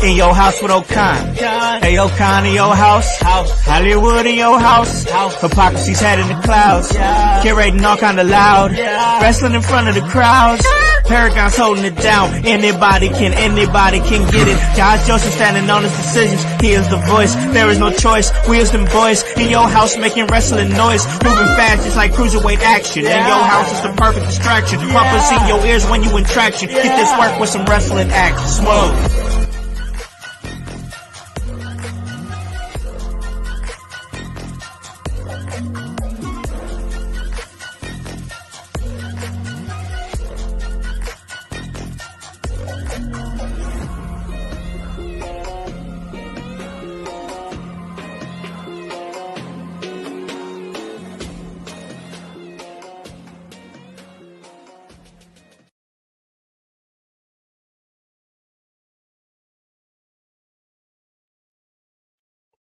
In your house with O'Con. Hey, O'Con in your house. Hollywood in your house. Hypocrisy's head in the clouds. Curating all kind of loud. Wrestling in front of the crowds. Paragon's holding it down. Anybody can get it. Josh Joseph standing on his decisions. He is the voice. There is no choice. We as them boys in your house making wrestling noise. Moving fast just like cruiserweight action. In your house is the perfect distraction. Pumpers in your ears when you in traction. Get this work with some wrestling action. Smoke.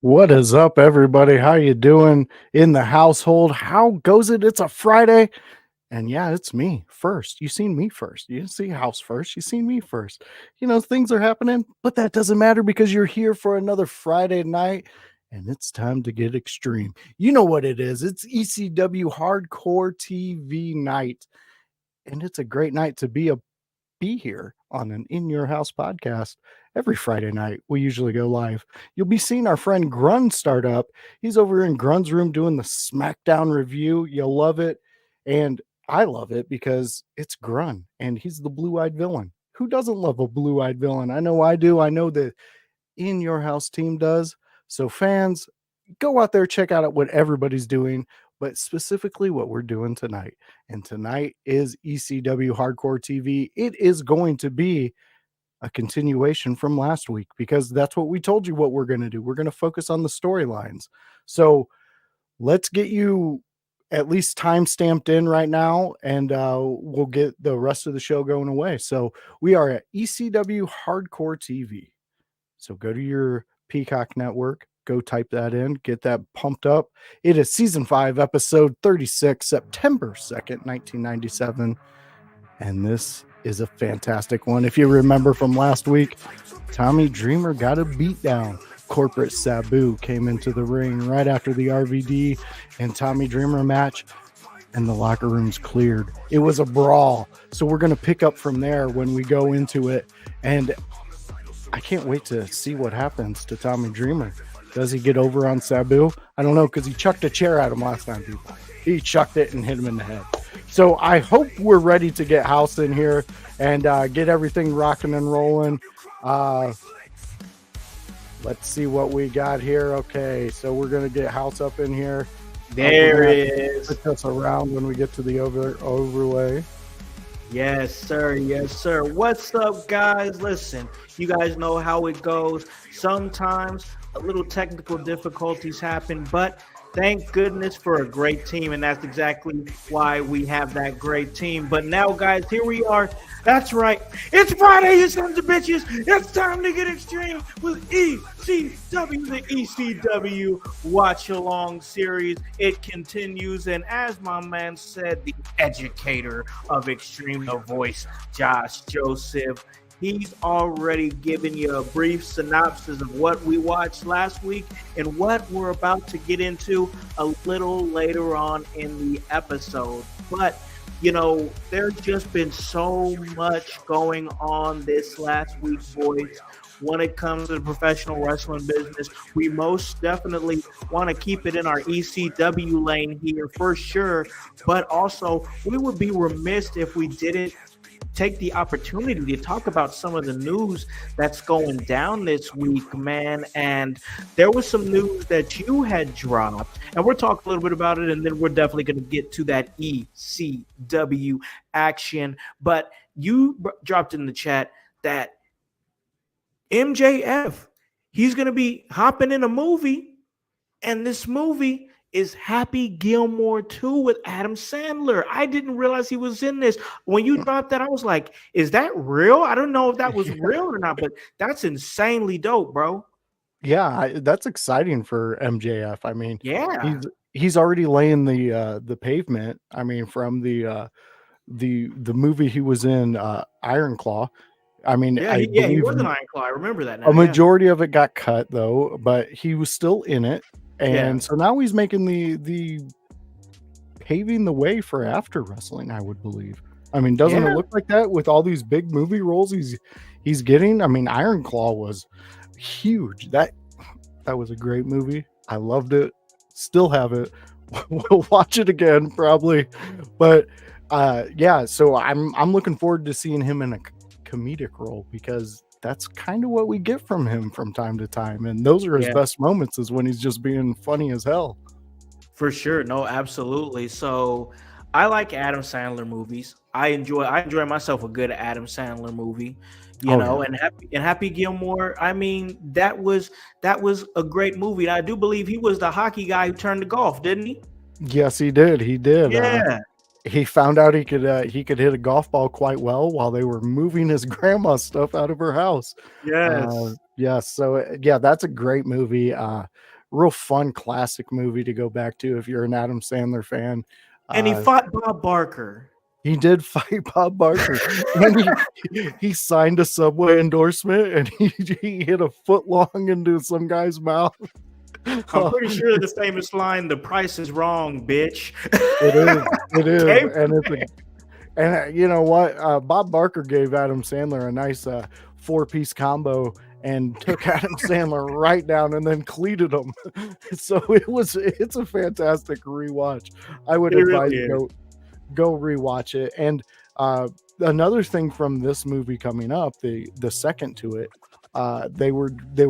What is up, everybody? How you doing in the household? How goes it? It's a Friday, and yeah, it's me first. You seen me first. You didn't see House first. You seen me first. You know, things are happening, but that doesn't matter because you're here for another Friday night, and it's time to get extreme. You know what it is. It's ECW Hardcore TV night, and it's a great night to be here on an In Your House podcast. Every Friday night, we usually go live. You'll be seeing our friend Grun start up. He's over in Grun's room doing the SmackDown review. You'll love it. And I love it because it's Grun and he's the blue-eyed villain. Who doesn't love a blue-eyed villain? I know I do. I know the In Your House team does. So fans, go out there, check out what everybody's doing, but specifically what we're doing tonight. And tonight is ECW Hardcore TV. It is going to be a continuation from last week because that's what we told you what we're going to do. We're going to focus on the storylines. So let's get you at least time stamped in right now, and we'll get the rest of the show going away. So we are at ECW Hardcore TV. So go to your Peacock network, go type that in, get that pumped up. It is season 5, episode 36, September 2nd, 1997. And this is a fantastic one. If you remember from last week, Tommy Dreamer got a beatdown. Corporate Sabu came into the ring right after the RVD and Tommy Dreamer match, and the locker room's cleared. It was a brawl. So we're going to pick up from there when we go into it. And I can't wait to see what happens to Tommy Dreamer. Does he get over on Sabu? I don't know, because he chucked a chair at him last time, people. He chucked it and hit him in the head. So I hope we're ready to get Howse in here and get everything rocking and rolling. Let's see what we got here. Okay, so we're going to get Howse up in here. There it is. Put us around when we get to the overlay. Yes, sir. Yes, sir. What's up, guys? Listen, you guys know how it goes. Sometimes a little technical difficulties happen, but thank goodness for a great team, and that's exactly why we have that great team. But now, guys, here we are. That's right. It's Friday, you sons of bitches. It's time to get extreme with ECW, the ECW watch-along series. It continues, and as my man said, the educator of Extreme, the voice, Josh Joseph, he's already given you a brief synopsis of what we watched last week and what we're about to get into a little later on in the episode. But, you know, there's just been so much going on this last week, boys. When it comes to the professional wrestling business, we most definitely want to keep it in our ECW lane here for sure. But also, we would be remiss if we didn't take the opportunity to talk about some of the news that's going down this week, man. And there was some news that you had dropped, and we'll talk a little bit about it, and then we're definitely going to get to that ECW action. But you dropped in the chat that MJF, he's going to be hopping in a movie, and this movie is Happy Gilmore 2 with Adam Sandler. I didn't realize he was in this. When you dropped that, I was like, is that real? I don't know if that was real or not, but that's insanely dope, bro. Yeah, that's exciting for MJF. I mean, yeah, he's already laying the pavement. I mean, from the movie he was in, Iron Claw. I mean, I Yeah, he believe was an Iron Claw. I remember that a now. Yeah, majority of it got cut though, but he was still in it. yeah, And so now he's making the paving the way for after wrestling, I would believe. I mean, doesn't it yeah. look like that with all these big movie roles he's getting? I mean, Iron Claw was huge. That was a great movie. I loved it. Still have it. We'll watch it again probably. But yeah, so I'm looking forward to seeing him in a comedic role because that's kind of what we get from him from time to time. And those are his Yeah. best moments is when he's just being funny as hell. For sure. No, absolutely. So I like Adam Sandler movies. I enjoy myself a good Adam Sandler movie, you Oh know, yeah. and Happy Gilmore. I mean, that was a great movie. And I do believe he was the hockey guy who turned to golf, didn't he? Yes, he did. He did. Yeah. He found out he could hit a golf ball quite well while they were moving his grandma's stuff out of her house. Yes. Yes, so yeah, that's a great movie. Real fun classic movie to go back to if you're an Adam Sandler fan. And he Uh, fought Bob Barker. he did fight Bob Barker, and he signed a Subway endorsement, and he hit a foot long into some guy's mouth. I'm pretty sure the famous line, "The price is wrong, bitch." It is, Came and from it's you know what? Bob Barker gave Adam Sandler a nice 4-piece combo and took Adam Sandler right down and then cleated him. So it's a fantastic rewatch. I would It advise really is. go rewatch it. And another thing from this movie coming up, the second to it, they were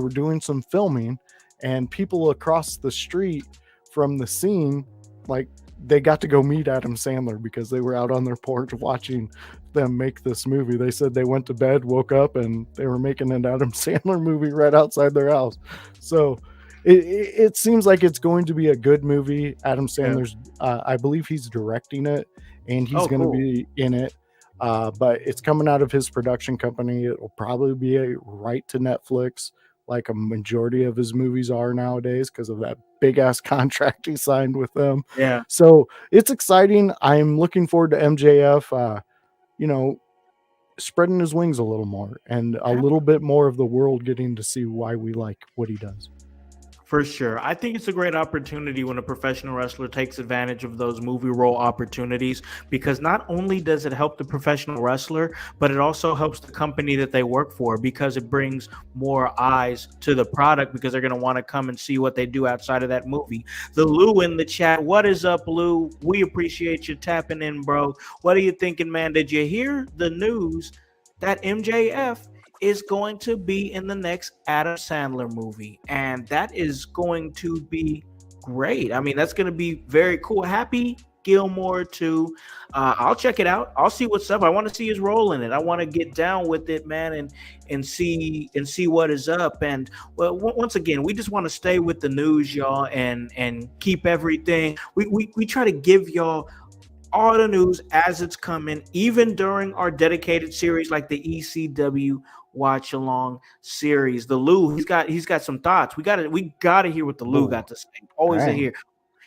doing some filming, and people across the street from the scene, like, they got to go meet Adam Sandler because they were out on their porch watching them make this movie. They said they went to bed, woke up, and they were making an Adam Sandler movie right outside their house. So it seems like it's going to be a good movie. Adam Yeah. Sandler's, I believe he's directing it, and he's Oh, going to cool. be in it. But it's coming out of his production company. It'll probably be a right to Netflix, like a majority of his movies are nowadays because of that big ass contract he signed with them. Yeah. So it's exciting. I'm looking forward to MJF, you know, spreading his wings a little more and a little bit more of the world getting to see why we like what he does. For sure. I think it's a great opportunity when a professional wrestler takes advantage of those movie role opportunities, because not only does it help the professional wrestler, but it also helps the company that they work for, because it brings more eyes to the product, because they're going to want to come and see what they do outside of that movie. The Lou in the chat. What is up, Lou? We appreciate you tapping in, bro. What are you thinking, man? Did you hear the news that MJF is going to be in the next Adam Sandler movie? And that is going to be great. I mean, that's going to be very cool. Happy Gilmore too. I'll check it out. I'll see what's up. I want to see his role in it. I want to get down with it, man, and see what is up. And well, once again, we just want to stay with the news, y'all, and keep everything. We try to give y'all all the news as it's coming, even during our dedicated series like the ECW watch along series. The Lou, he's got some thoughts. We gotta hear what the Lou got to say. Always Dang. here.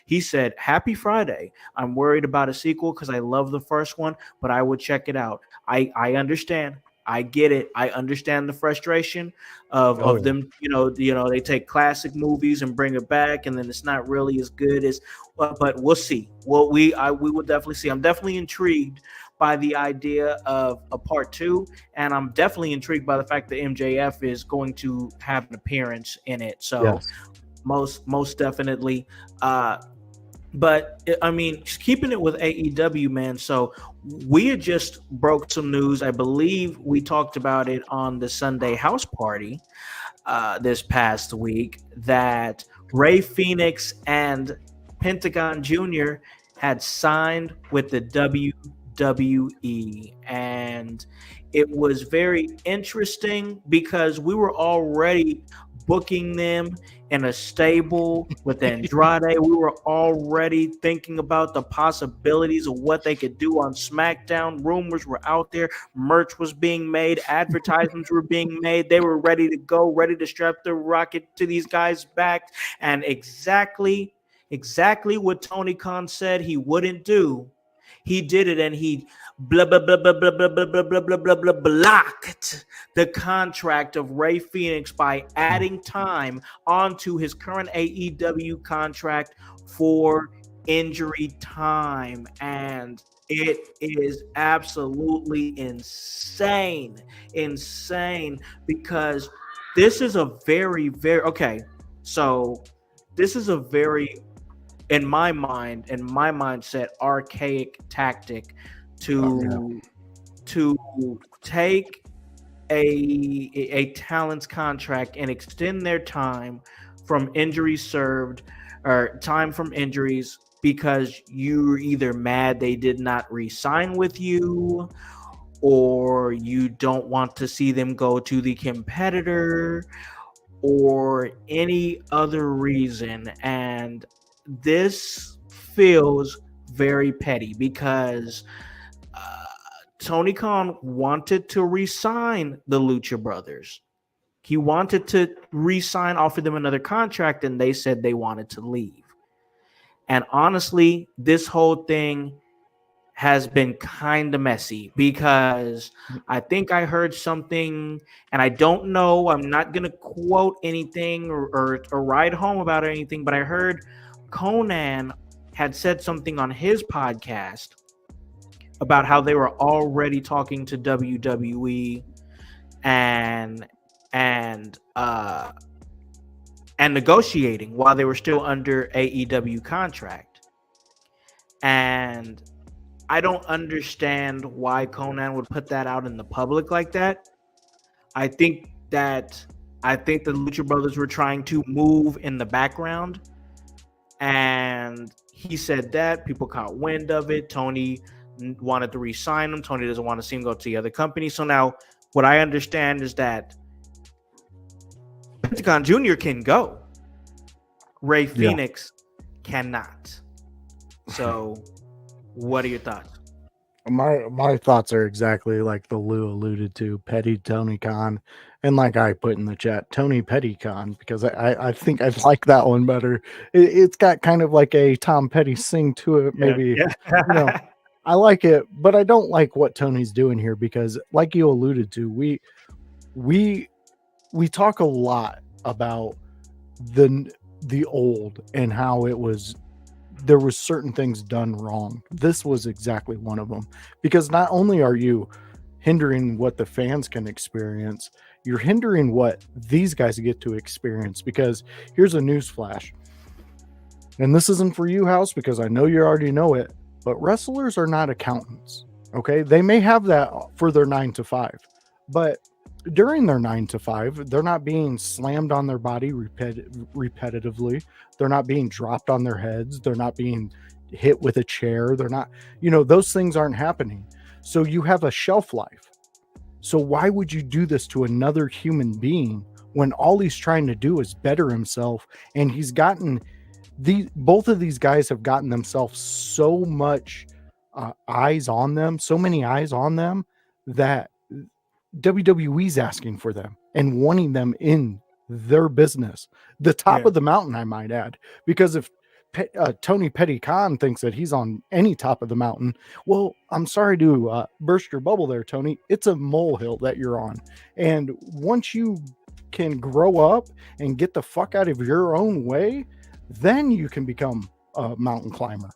He said, "Happy Friday. I'm worried about a sequel because I love the first one, but I would check it out. I understand. I get it. I understand the frustration of them. They take classic movies and bring it back, and then it's not really as good as. But we'll see. Well, we will definitely see. I'm definitely intrigued by the idea of a part 2, and I'm definitely intrigued by the fact that MJF is going to have an appearance in it. So Yes. most definitely. But I mean, keeping it with AEW, man. So we had just broke some news. I believe we talked about it on the Sunday house party this past week, that Ray Phoenix and Pentagon Jr. had signed with the WWE. And it was very interesting because we were already booking them in a stable with Andrade. We were already thinking about the possibilities of what they could do on SmackDown. Rumors were out there. Merch was being made. Advertisements were being made. They were ready to go, ready to strap the rocket to these guys' back. And exactly what Tony Khan said he wouldn't do, He did it, and he blah blah blah blah blah blah blah blah blah blah blah blah blocked the contract of Ray Phoenix by adding time onto his current AEW contract for injury time. And it is absolutely insane because this is a very, very okay. So this is a very, in my mindset, archaic tactic to take a talent's contract and extend their time from injuries served or time from injuries because you're either mad they did not re-sign with you, or you don't want to see them go to the competitor, or any other reason. And this feels very petty because Tony Khan wanted to re-sign the Lucha Brothers. He wanted to re-sign, offer them another contract, and they said they wanted to leave. And honestly, this whole thing has been kind of messy because I think I heard something, and I don't know, I'm not going to quote anything or write home about anything, but I heard Conan had said something on his podcast about how they were already talking to WWE and negotiating while they were still under AEW contract. And I don't understand why Conan would put that out in the public like that. I think the Lucha Brothers were trying to move in the background, and he said that people caught wind of it. Tony wanted to re-sign him. Tony doesn't want to see him go to the other company. So now what I understand is that Pentagon Jr. can go. Ray Phoenix cannot. So what are your thoughts? My thoughts are exactly like the Lou alluded to, Petty Tony Khan, and like I put in the chat, Tony Petty Khan, because I think I like that one better. It's got kind of like a Tom Petty sing to it, maybe. Yeah. I like it, but I don't like what Tony's doing here because, like you alluded to, we talk a lot about the old and how there was certain things done wrong. This was exactly one of them, because not only are you hindering what the fans can experience, you're hindering what these guys get to experience. Because here's a news flash, and this isn't for you, Howse, because I know you already know it, but wrestlers are not accountants. Okay, they may have that for their 9 to 5, but during their 9 to 5, they're not being slammed on their body repetitively. They're not being dropped on their heads. They're not being hit with a chair. They're not, those things aren't happening. So you have a shelf life. So why would you do this to another human being when all he's trying to do is better himself? And he's gotten both of these guys have gotten themselves so much eyes on them, so many eyes on them, that WWE's asking for them and wanting them in their business. The top of the mountain, I might add, because if Tony Petty Khan thinks that he's on any top of the mountain, well, I'm sorry to burst your bubble there, Tony. It's a molehill that you're on. And once you can grow up and get the fuck out of your own way, then you can become a mountain climber.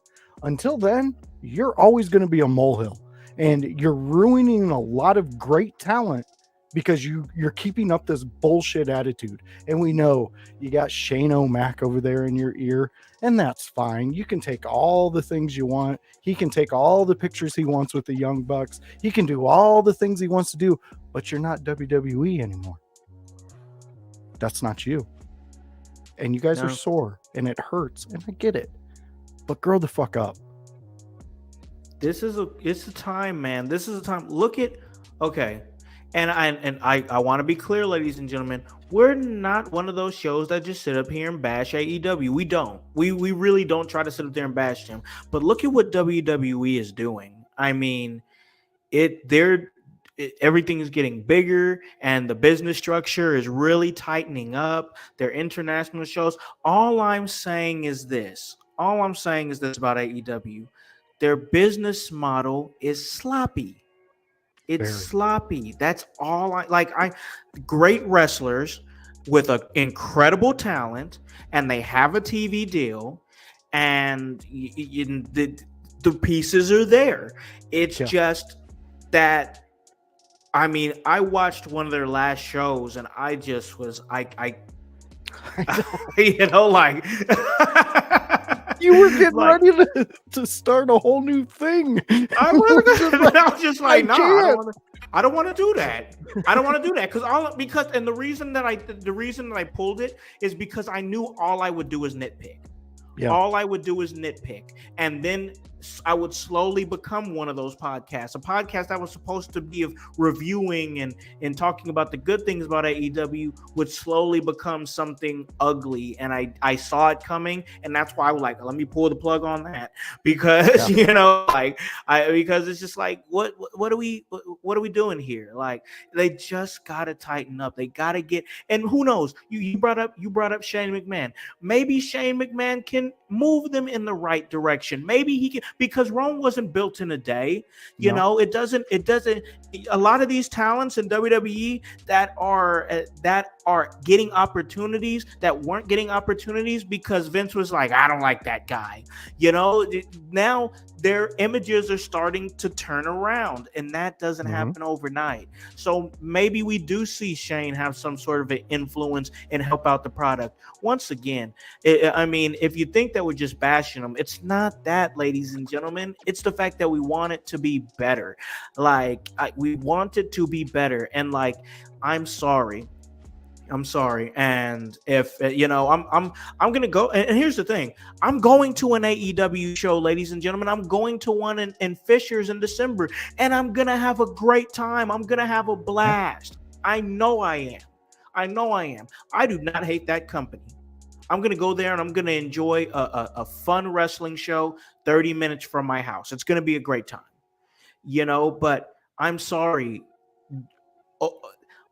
Until then, you're always going to be a molehill. And you're ruining a lot of great talent because you're keeping up this bullshit attitude. And we know you got Shane O'Mac over there in your ear, and that's fine. You can take all the things you want. He can take all the pictures he wants with the Young Bucks. He can do all the things he wants to do, but you're not WWE anymore. That's not you. And you guys are sore, and it hurts, and I get it. But grow the fuck up. It's a time, man. This is a time. Look at, okay. And I want to be clear, ladies and gentlemen, we're not one of those shows that just sit up here and bash AEW. We don't. We really don't try to sit up there and bash them. But look at what WWE is doing. I mean, everything is getting bigger, and the business structure is really tightening up. Their international shows. All I'm saying is this about AEW. their business model is sloppy. It's Very. sloppy. That's all great wrestlers with an incredible talent, and they have a TV deal, and the pieces are there. It's just that, I mean, I watched one of their last shows, and I just was, you know, like you were getting like, ready to start a whole new thing. I was just like, no, I don't want to do that. I don't want to do that and the reason that I pulled it is because I knew all I would do is nitpick. Yeah. All I would do is nitpick, and then I would slowly become one of those podcasts. A podcast that was supposed to be of reviewing and talking about the good things about AEW would slowly become something ugly, and I saw it coming, and that's why I was like, let me pull the plug on that, because you know, because it's just like, what are we doing here? Like, they just gotta tighten up. They gotta get, and who knows? You brought up Shane McMahon. Maybe Shane McMahon can move them in the right direction. Maybe he can, because Rome wasn't built in a day. You know, it doesn't. A lot of these talents in WWE that are getting opportunities that weren't getting opportunities because Vince was like, I don't like that guy. You know, now their images are starting to turn around, and that doesn't happen overnight. So maybe we do see Shane have some sort of an influence and help out the product. Once again, I mean, if you think that we're just bashing them, it's not that, ladies and gentlemen. It's the fact that we want it to be better. We want it to be better. And I'm sorry. And if you know, I'm gonna go. And here's the thing: I'm going to an AEW show, ladies and gentlemen. I'm going to one in Fishers in December, and I'm gonna have a great time. I'm gonna have a blast. I know I am. I do not hate that company. I'm gonna go there and I'm gonna enjoy a fun wrestling show 30 minutes from my house. It's gonna be a great time, you know. But I'm sorry,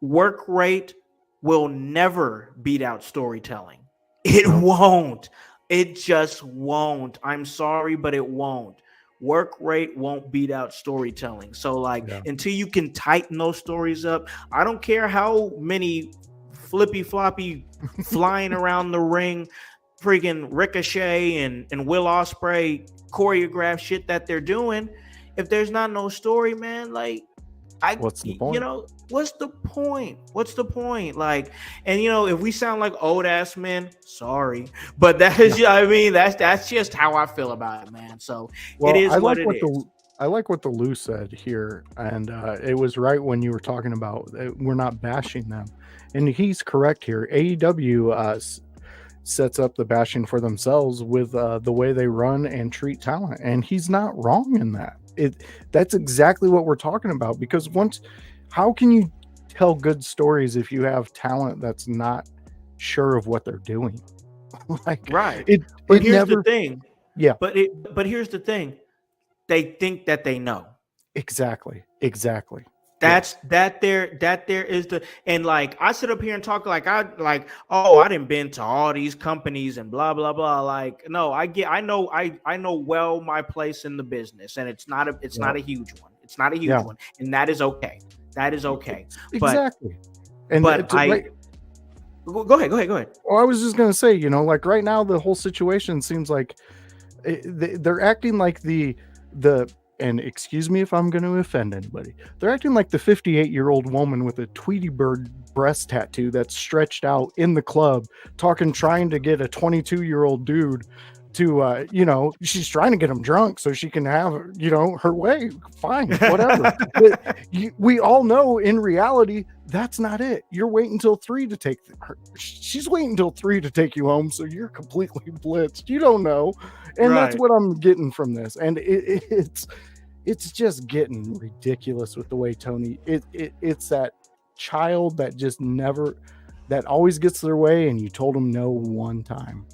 work rate will never beat out storytelling. It won't. It just won't. I'm sorry, but it won't. Work rate won't beat out storytelling. So until you can tighten those stories up, I don't care how many flippy floppy flying around the ring, freaking Ricochet and Will Ospreay choreographed shit that they're doing. If there's not no story, man, what's the point? You know, what's the point? And you know, if we sound like old ass men, sorry, but that is, I mean, that's just how I feel about it, man. So it is what it is. I like what the Lou said here, and it was right when you were talking about we're not bashing them, and he's correct here. AEW sets up the bashing for themselves with the way they run and treat talent, and he's not wrong in that. That's exactly what we're talking about, because how can you tell good stories if you have talent that's not sure of what they're doing? But here's the thing. Yeah. But here's the thing. They think that they know. Exactly. That there is the, and I sit up here and talk I didn't been to all these companies and blah blah blah. No, I know well my place in the business, and it's not a huge one. It's not a huge one, and that is okay. Exactly. Go ahead. Well, I was just gonna say, you know, right now the whole situation seems like they're acting like the and excuse me if I'm going to offend anybody, they're acting like the 58-year-old woman with a Tweety Bird breast tattoo that's stretched out in the club, trying to get a 22-year-old dude to, you know, she's trying to get him drunk so she can have, you know, her way. Fine, whatever. But we all know in reality, that's not it. You're waiting until 3 to take her. She's waiting until 3 to take you home. So you're completely blitzed. You don't know. And that's what I'm getting from this. And it's just getting ridiculous with the way Tony, it's that child that just that always gets their way. And you told him no one time.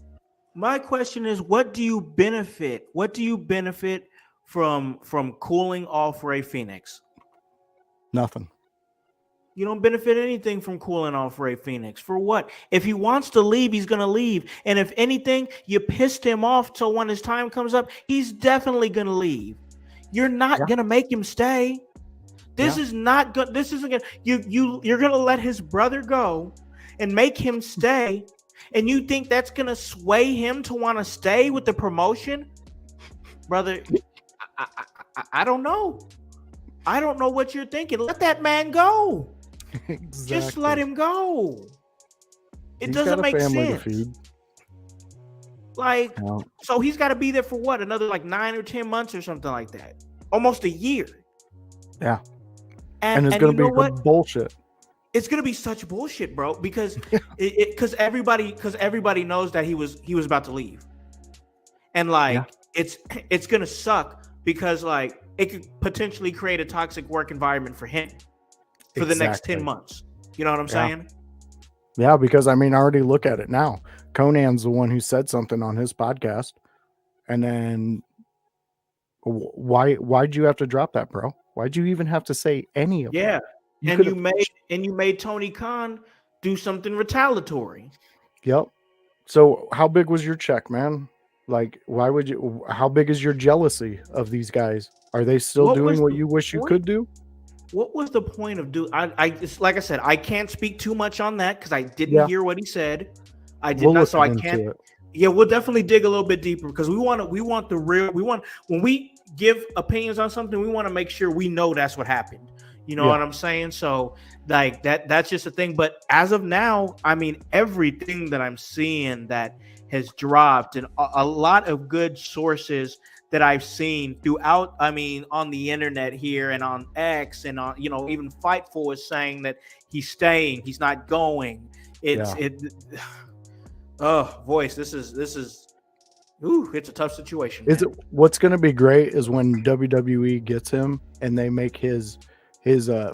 My question is, what do you benefit? What do you benefit from cooling off Rey Fenix? Nothing. You don't benefit anything from cooling off Ray Phoenix. For what? If he wants to leave, he's going to leave. And if anything, you pissed him off till when his time comes up, he's definitely going to leave. You're not going to make him stay. This is not good. This isn't going to, you're going to let his brother go and make him stay. And you think that's going to sway him to want to stay with the promotion? Brother, I don't know. I don't know what you're thinking. Let that man go. Exactly. Just let him go. He's doesn't make sense. Like, so he's got to be there for what? Another like 9 or 10 months or something like that. Almost a year. Yeah. And it's going to be bullshit. It's going to be such bullshit, bro, because everybody knows that he was about to leave. And like it's going to suck because like it could potentially create a toxic work environment for him for the next 10 months. You know what I'm saying? Yeah, because I mean, I already look at it now. Conan's the one who said something on his podcast. And then why'd you have to drop that, bro? Why'd you even have to say any of that? Yeah. You made Tony Khan do something retaliatory. Yep. So how big was your check, man? Like, how big is your jealousy of these guys? Are they still doing what you wish you could do? What was the point of it's like I said, I can't speak too much on that because I didn't hear what he said. I did not, so I can't. Yeah, we'll definitely dig a little bit deeper because we want when we give opinions on something, we want to make sure we know that's what happened. You know what I'm saying? So like that's just a thing. But as of now, I mean, everything that I'm seeing that has dropped and a lot of good sources that I've seen throughout, I mean, on the internet here and on X and on, even Fightful is saying that he's staying, he's not going. Voice, this is it's a tough situation. What's going to be great is when WWE gets him and they make his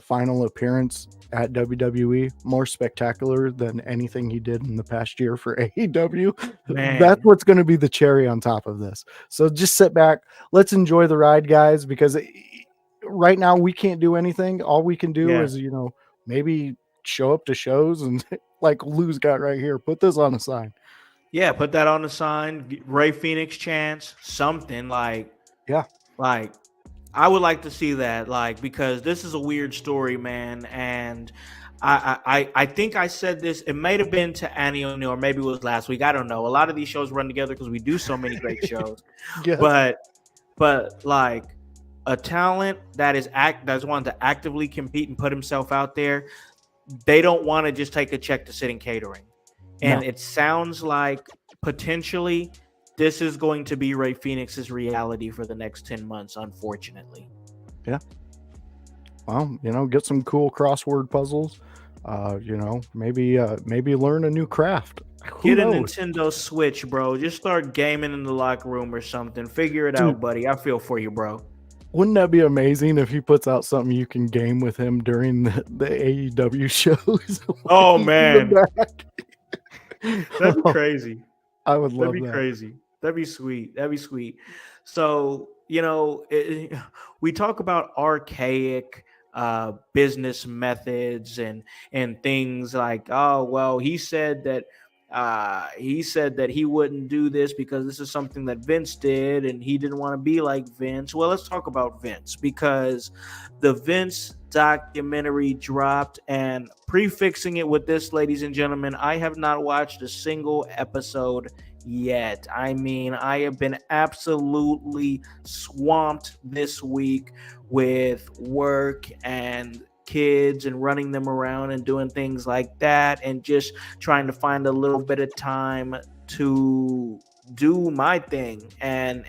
final appearance at WWE more spectacular than anything he did in the past year for AEW. Man. That's what's going to be the cherry on top of this. So just sit back. Let's enjoy the ride, guys, because right now we can't do anything. All we can do is, maybe show up to shows and like Lou's got right here. Put this on a sign. Yeah, put that on the sign. Ray Phoenix chants, something like. Yeah. Like, I would like to see that, like, because this is a weird story, man. And I think I said this. It might have been to Annie O'Neill, or maybe it was last week. I don't know. A lot of these shows run together because we do so many great shows. But like a talent that's wanting to actively compete and put himself out there, they don't want to just take a check to sit in catering. And it sounds like potentially this is going to be Ray Phoenix's reality for the next 10 months, unfortunately. Yeah. Well, get some cool crossword puzzles. Maybe learn a new craft. Get a Nintendo Switch, bro. Just start gaming in the locker room or something. Figure it out, buddy. I feel for you, bro. Wouldn't that be amazing if he puts out something you can game with him during the AEW shows? Oh, man. That'd be crazy. I would love that. That'd be crazy. That'd be sweet. So, we talk about archaic business methods and things like, oh, well, he said that he wouldn't do this because this is something that Vince did and he didn't want to be like Vince. Well, let's talk about Vince because the Vince documentary dropped, and prefixing it with this, ladies and gentlemen, I have not watched a single episode yet. I mean, I have been absolutely swamped this week with work and kids and running them around and doing things like that and just trying to find a little bit of time to do my thing and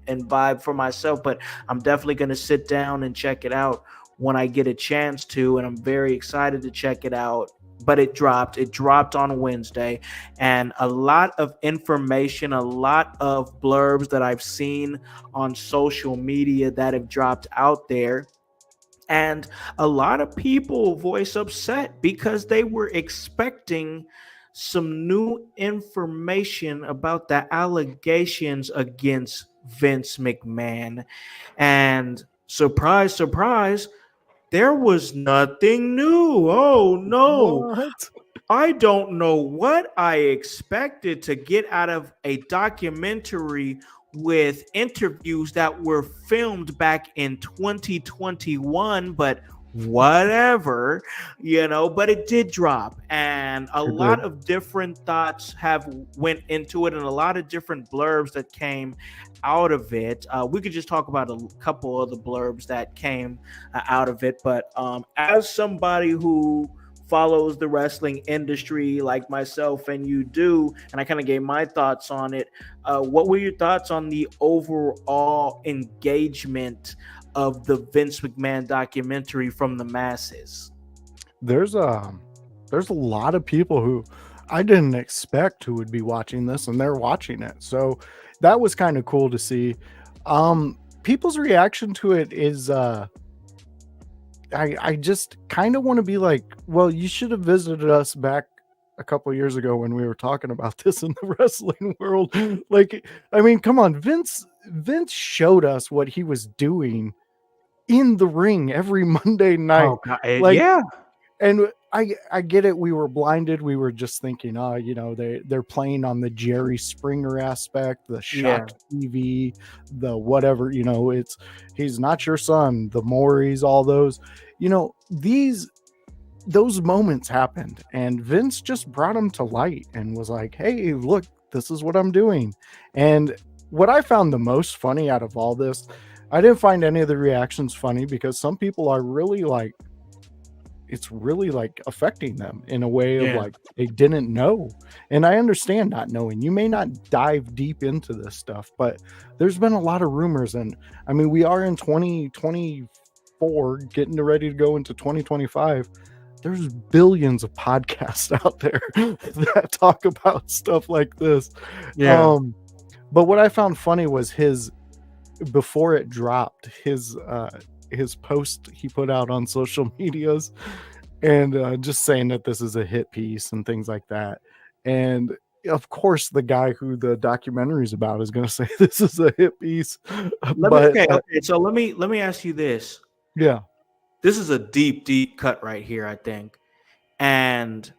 vibe for myself. But I'm definitely going to sit down and check it out when I get a chance to, and I'm very excited to check it out. But it dropped on Wednesday, and a lot of information, a lot of blurbs that I've seen on social media that have dropped out there. And a lot of people voice upset because they were expecting some new information about the allegations against Vince McMahon. And surprise, surprise, there was nothing new. Oh no. What? I don't know what I expected to get out of a documentary with interviews that were filmed back in 2021, but whatever, but it did drop, and a lot of different thoughts have went into it, and a lot of different blurbs that came out of it. We could just talk about a couple of the blurbs that came out of it, but as somebody who follows the wrestling industry like myself and you do, and I kind of gave my thoughts on it. What were your thoughts on the overall engagement of the Vince McMahon documentary from the masses? There's a lot of people who I didn't expect who would be watching this, and they're watching it. So that was kind of cool to see. People's reaction to it is I just kind of want to be like, well, you should have visited us back a couple years ago when we were talking about this in the wrestling world. Like, I mean, come on, Vince showed us what he was doing in the ring every Monday night. Oh, God. Like, Yeah. and I get it. We were blinded. We were just thinking, they're playing on the Jerry Springer aspect, the Shock TV, the whatever, he's not your son, the Maury's, all those, those moments happened, and Vince just brought them to light and was like, hey, look, this is what I'm doing. And what I found the most funny out of all this, I didn't find any of the reactions funny, because some people are really like, it's really like affecting them in a way of like they didn't know. And I understand not knowing. You may not dive deep into this stuff, but there's been a lot of rumors. And I mean, we are in 2024 getting ready to go into 2025. There's billions of podcasts out there that talk about stuff like this. Yeah. But what I found funny was before it dropped, his post he put out on social medias, and just saying that this is a hit piece and things like that. And of course, the guy who the documentary is about is going to say this is a hit piece. So let me ask you this. Yeah, this is a deep cut right here, I think. And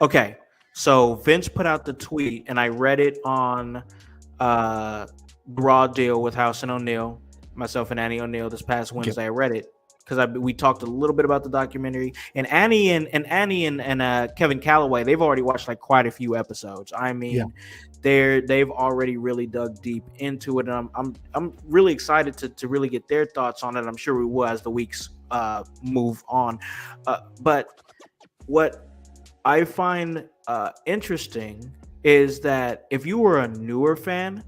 okay, so Vince put out the tweet, and I read it on Raw Deal with Howse and O'Neil, myself and Annie O'Neil this past Wednesday. I read it because we talked a little bit about the documentary, and Annie and Kevin Calloway, they've already watched like quite a few episodes. I mean, they've already really dug deep into it, and I'm really excited to really get their thoughts on it. I'm sure we will as the weeks move on. But what I find interesting is that if you were a newer fan,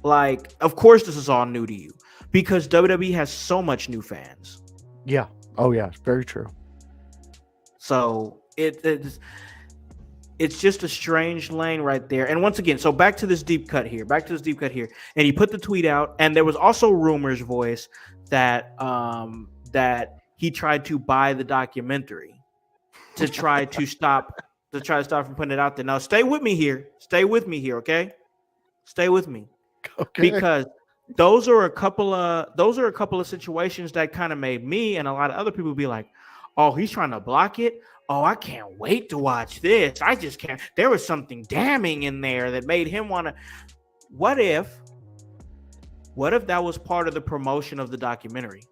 like, of course this is all new to you, because WWE has so much new fans. Yeah. Oh yeah, very true. So it's just a strange lane right there. And once again, so back to this deep cut here. And he put the tweet out, and there was also rumors voice that that he tried to buy the documentary to try to stop from putting it out there. Now stay with me here, okay? Stay with me. Okay. Because those are a couple of situations that kind of made me and a lot of other people be like, oh, he's trying to block it. Oh, I can't wait to watch this. I just can't. There was something damning in there that made him want to. What if that was part of the promotion of the documentary?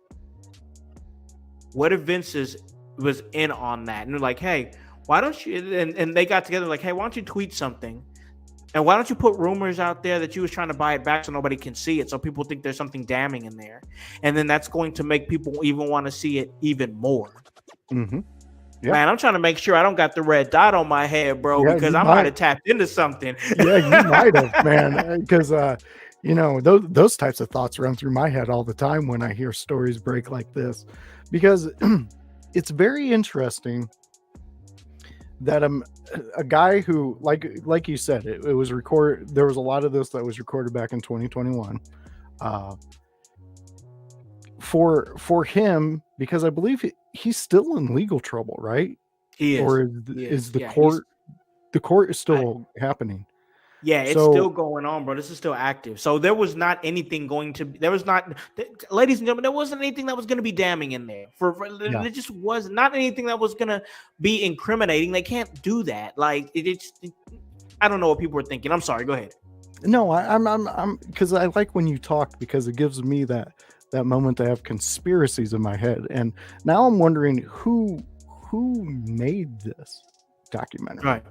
What if Vince was in on that? And they're like, hey, why don't you, and they got together like, hey, why don't you tweet something? And why don't you put rumors out there that you was trying to buy it back so nobody can see it, so people think there's something damning in there? And then that's going to make people even want to see it even more. Mm-hmm. Yep. Man, I'm trying to make sure I don't got the red dot on my head, bro, because I might have tapped into something. Yeah, you might have, man, because those types of thoughts run through my head all the time when I hear stories break like this, because it's very interesting that a guy who, like you said, it was recorded. There was a lot of this that was recorded back in 2021. For him, because I believe he's still in legal trouble, right? He is. Or is the court? The court is still happening. Yeah, it's So still going on, bro. This is still active. So there was not anything going to. There was not, ladies and gentlemen, there wasn't anything that was going to be damning in there. yeah, It just was not anything that was going to be incriminating. They can't do that. Like I don't know what people were thinking. I'm sorry. Go ahead. no, I'm because I like when you talk because it gives me that moment to have conspiracies in my head, and now I'm wondering who made this documentary. Right.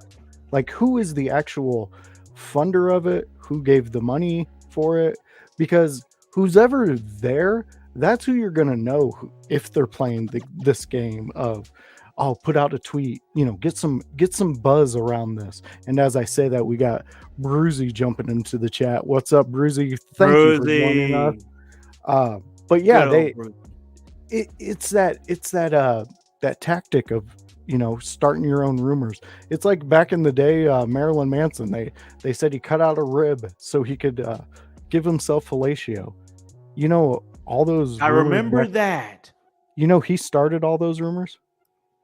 Like, who is the actual funder of it? Who gave the money for it? Because who's ever there, that's who you're gonna know if they're playing this game of, oh, put out a tweet, get some buzz around this. And as I say that, we got Bruzy jumping into the chat. What's up, Bruzy? Thank you for joining us. But yeah, it's that tactic of starting your own rumors. It's like back in the day, Marilyn Manson, they said he cut out a rib so he could give himself fellatio. All those I remember back, that. He started all those rumors.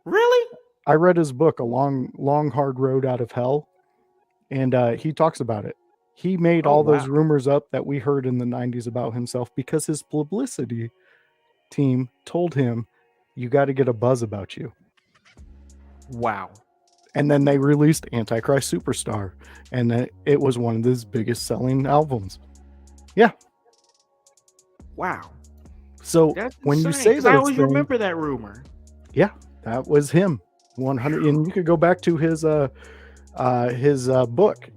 Really? I read his book, A Long Hard Road Out of Hell, and he talks about it. He made all those rumors up that we heard in the 90s about himself because his publicity team told him, you got to get a buzz about you. Wow. And then they released Antichrist Superstar, and it was one of his biggest selling albums. Yeah. Wow. So that's when insane, you say that, I always remember that rumor. Yeah, that was him. 100. And you could go back to his book.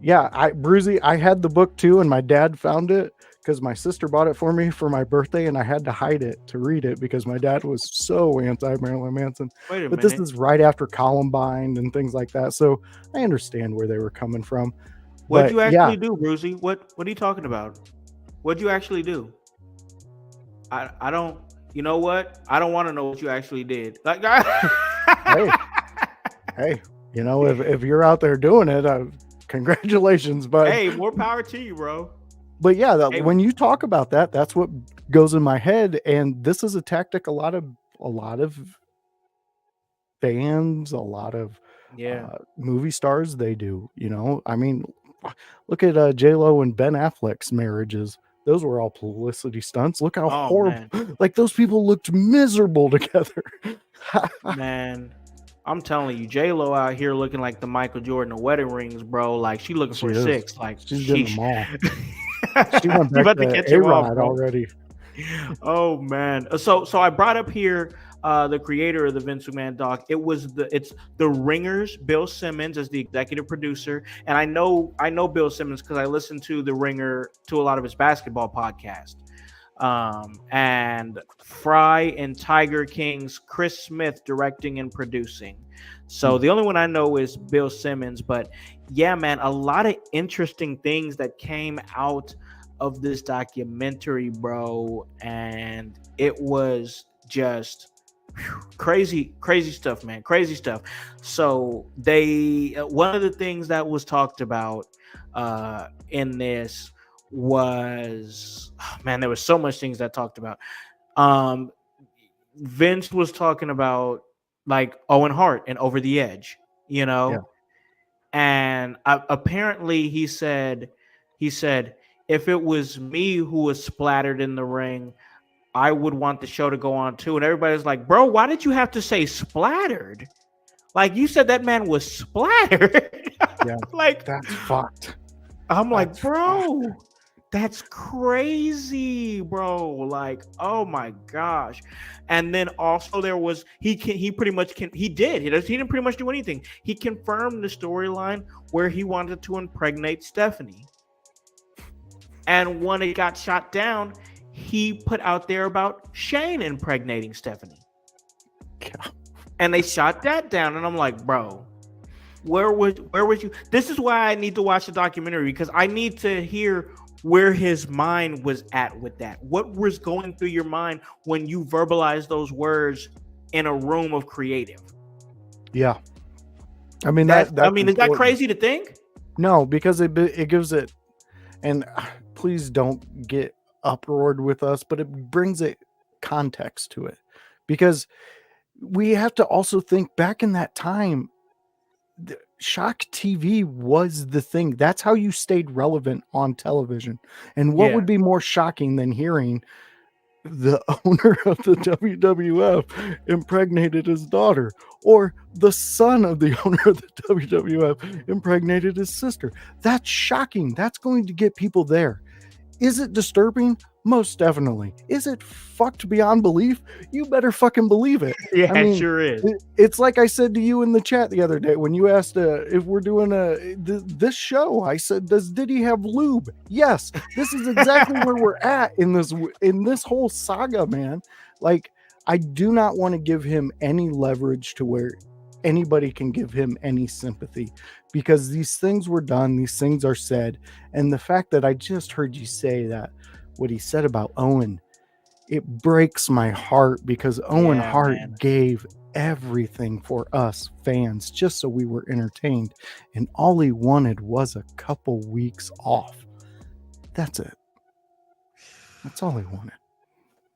Yeah, Bruzy, I had the book too, and my dad found it because my sister bought it for me for my birthday, and I had to hide it to read it because my dad was so anti-Marilyn Manson. Wait a but minute. This is right after Columbine and things like that, so I understand where they were coming from. What'd you actually do, Bruzy? What are you talking about? What'd you actually do? I don't. You know what? I don't want to know what you actually did. Like, hey, if you're out there doing it, congratulations. But hey, more power to you, bro. But yeah, when you talk about that, that's what goes in my head. And this is a tactic a lot of bands, a lot of movie stars, they do. I mean, look at J-Lo and Ben Affleck's marriages. Those were all publicity stunts. Look how horrible. Man. Like, those people looked miserable together. Man, I'm telling you, J-Lo out here looking like the Michael Jordan of wedding rings, bro. Like, she looking for 6. Like, she's getting them all. She went back to A-Rod already. Oh man! So I brought up here the creator of the Vince McMahon doc. It's the Ringer's Bill Simmons as the executive producer, and I know Bill Simmons because I listened to the Ringer to a lot of his basketball podcast. And Fry and Tiger King's Chris Smith directing and producing. So the only one I know is Bill Simmons, but yeah, man, a lot of interesting things that came out of this documentary, bro, and it was just crazy stuff, man, crazy stuff. So one of the things that was talked about in this was, man, there was so much things that talked about. Vince was talking about like Owen Hart and Over the Edge, and apparently he said if it was me who was splattered in the ring, I would want the show to go on too. And everybody's like, bro, why did you have to say splattered? Like, you said that man was splattered. Yeah, like, that's fucked. I'm like, bro, that's crazy, bro. Like, oh my gosh. And then also there was, he didn't pretty much do anything. He confirmed the storyline where he wanted to impregnate Stephanie. And when it got shot down, he put out there about Shane impregnating Stephanie. Yeah. And they shot that down. And I'm like, bro, where was you? This is why I need to watch the documentary, because I need to hear where his mind was at with that. What was going through your mind when you verbalize those words in a room of creative? Yeah. I mean, is that crazy to think? No, because it gives it, and please don't get uproared with us, but it brings it context to it, because we have to also think back in that time, Shock TV was the thing. That's how you stayed relevant on television. And what would be more shocking than hearing the owner of the WWF impregnated his daughter, or the son of the owner of the WWF impregnated his sister? That's shocking. That's going to get people there. Is it disturbing? Most definitely. Is it fucked beyond belief? You better fucking believe it. Yeah, I mean, it sure is. It's like I said to you in the chat the other day when you asked if we're doing this show. I said, "Does Diddy have lube?" Yes. This is exactly where we're at in this whole saga, man. Like, I do not want to give him any leverage to where anybody can give him any sympathy, because these things were done, these things are said, and the fact that I just heard you say that what he said about Owen, it breaks my heart, because Owen Hart gave everything for us fans just so we were entertained, and all he wanted was a couple weeks off. That's it. That's all he wanted.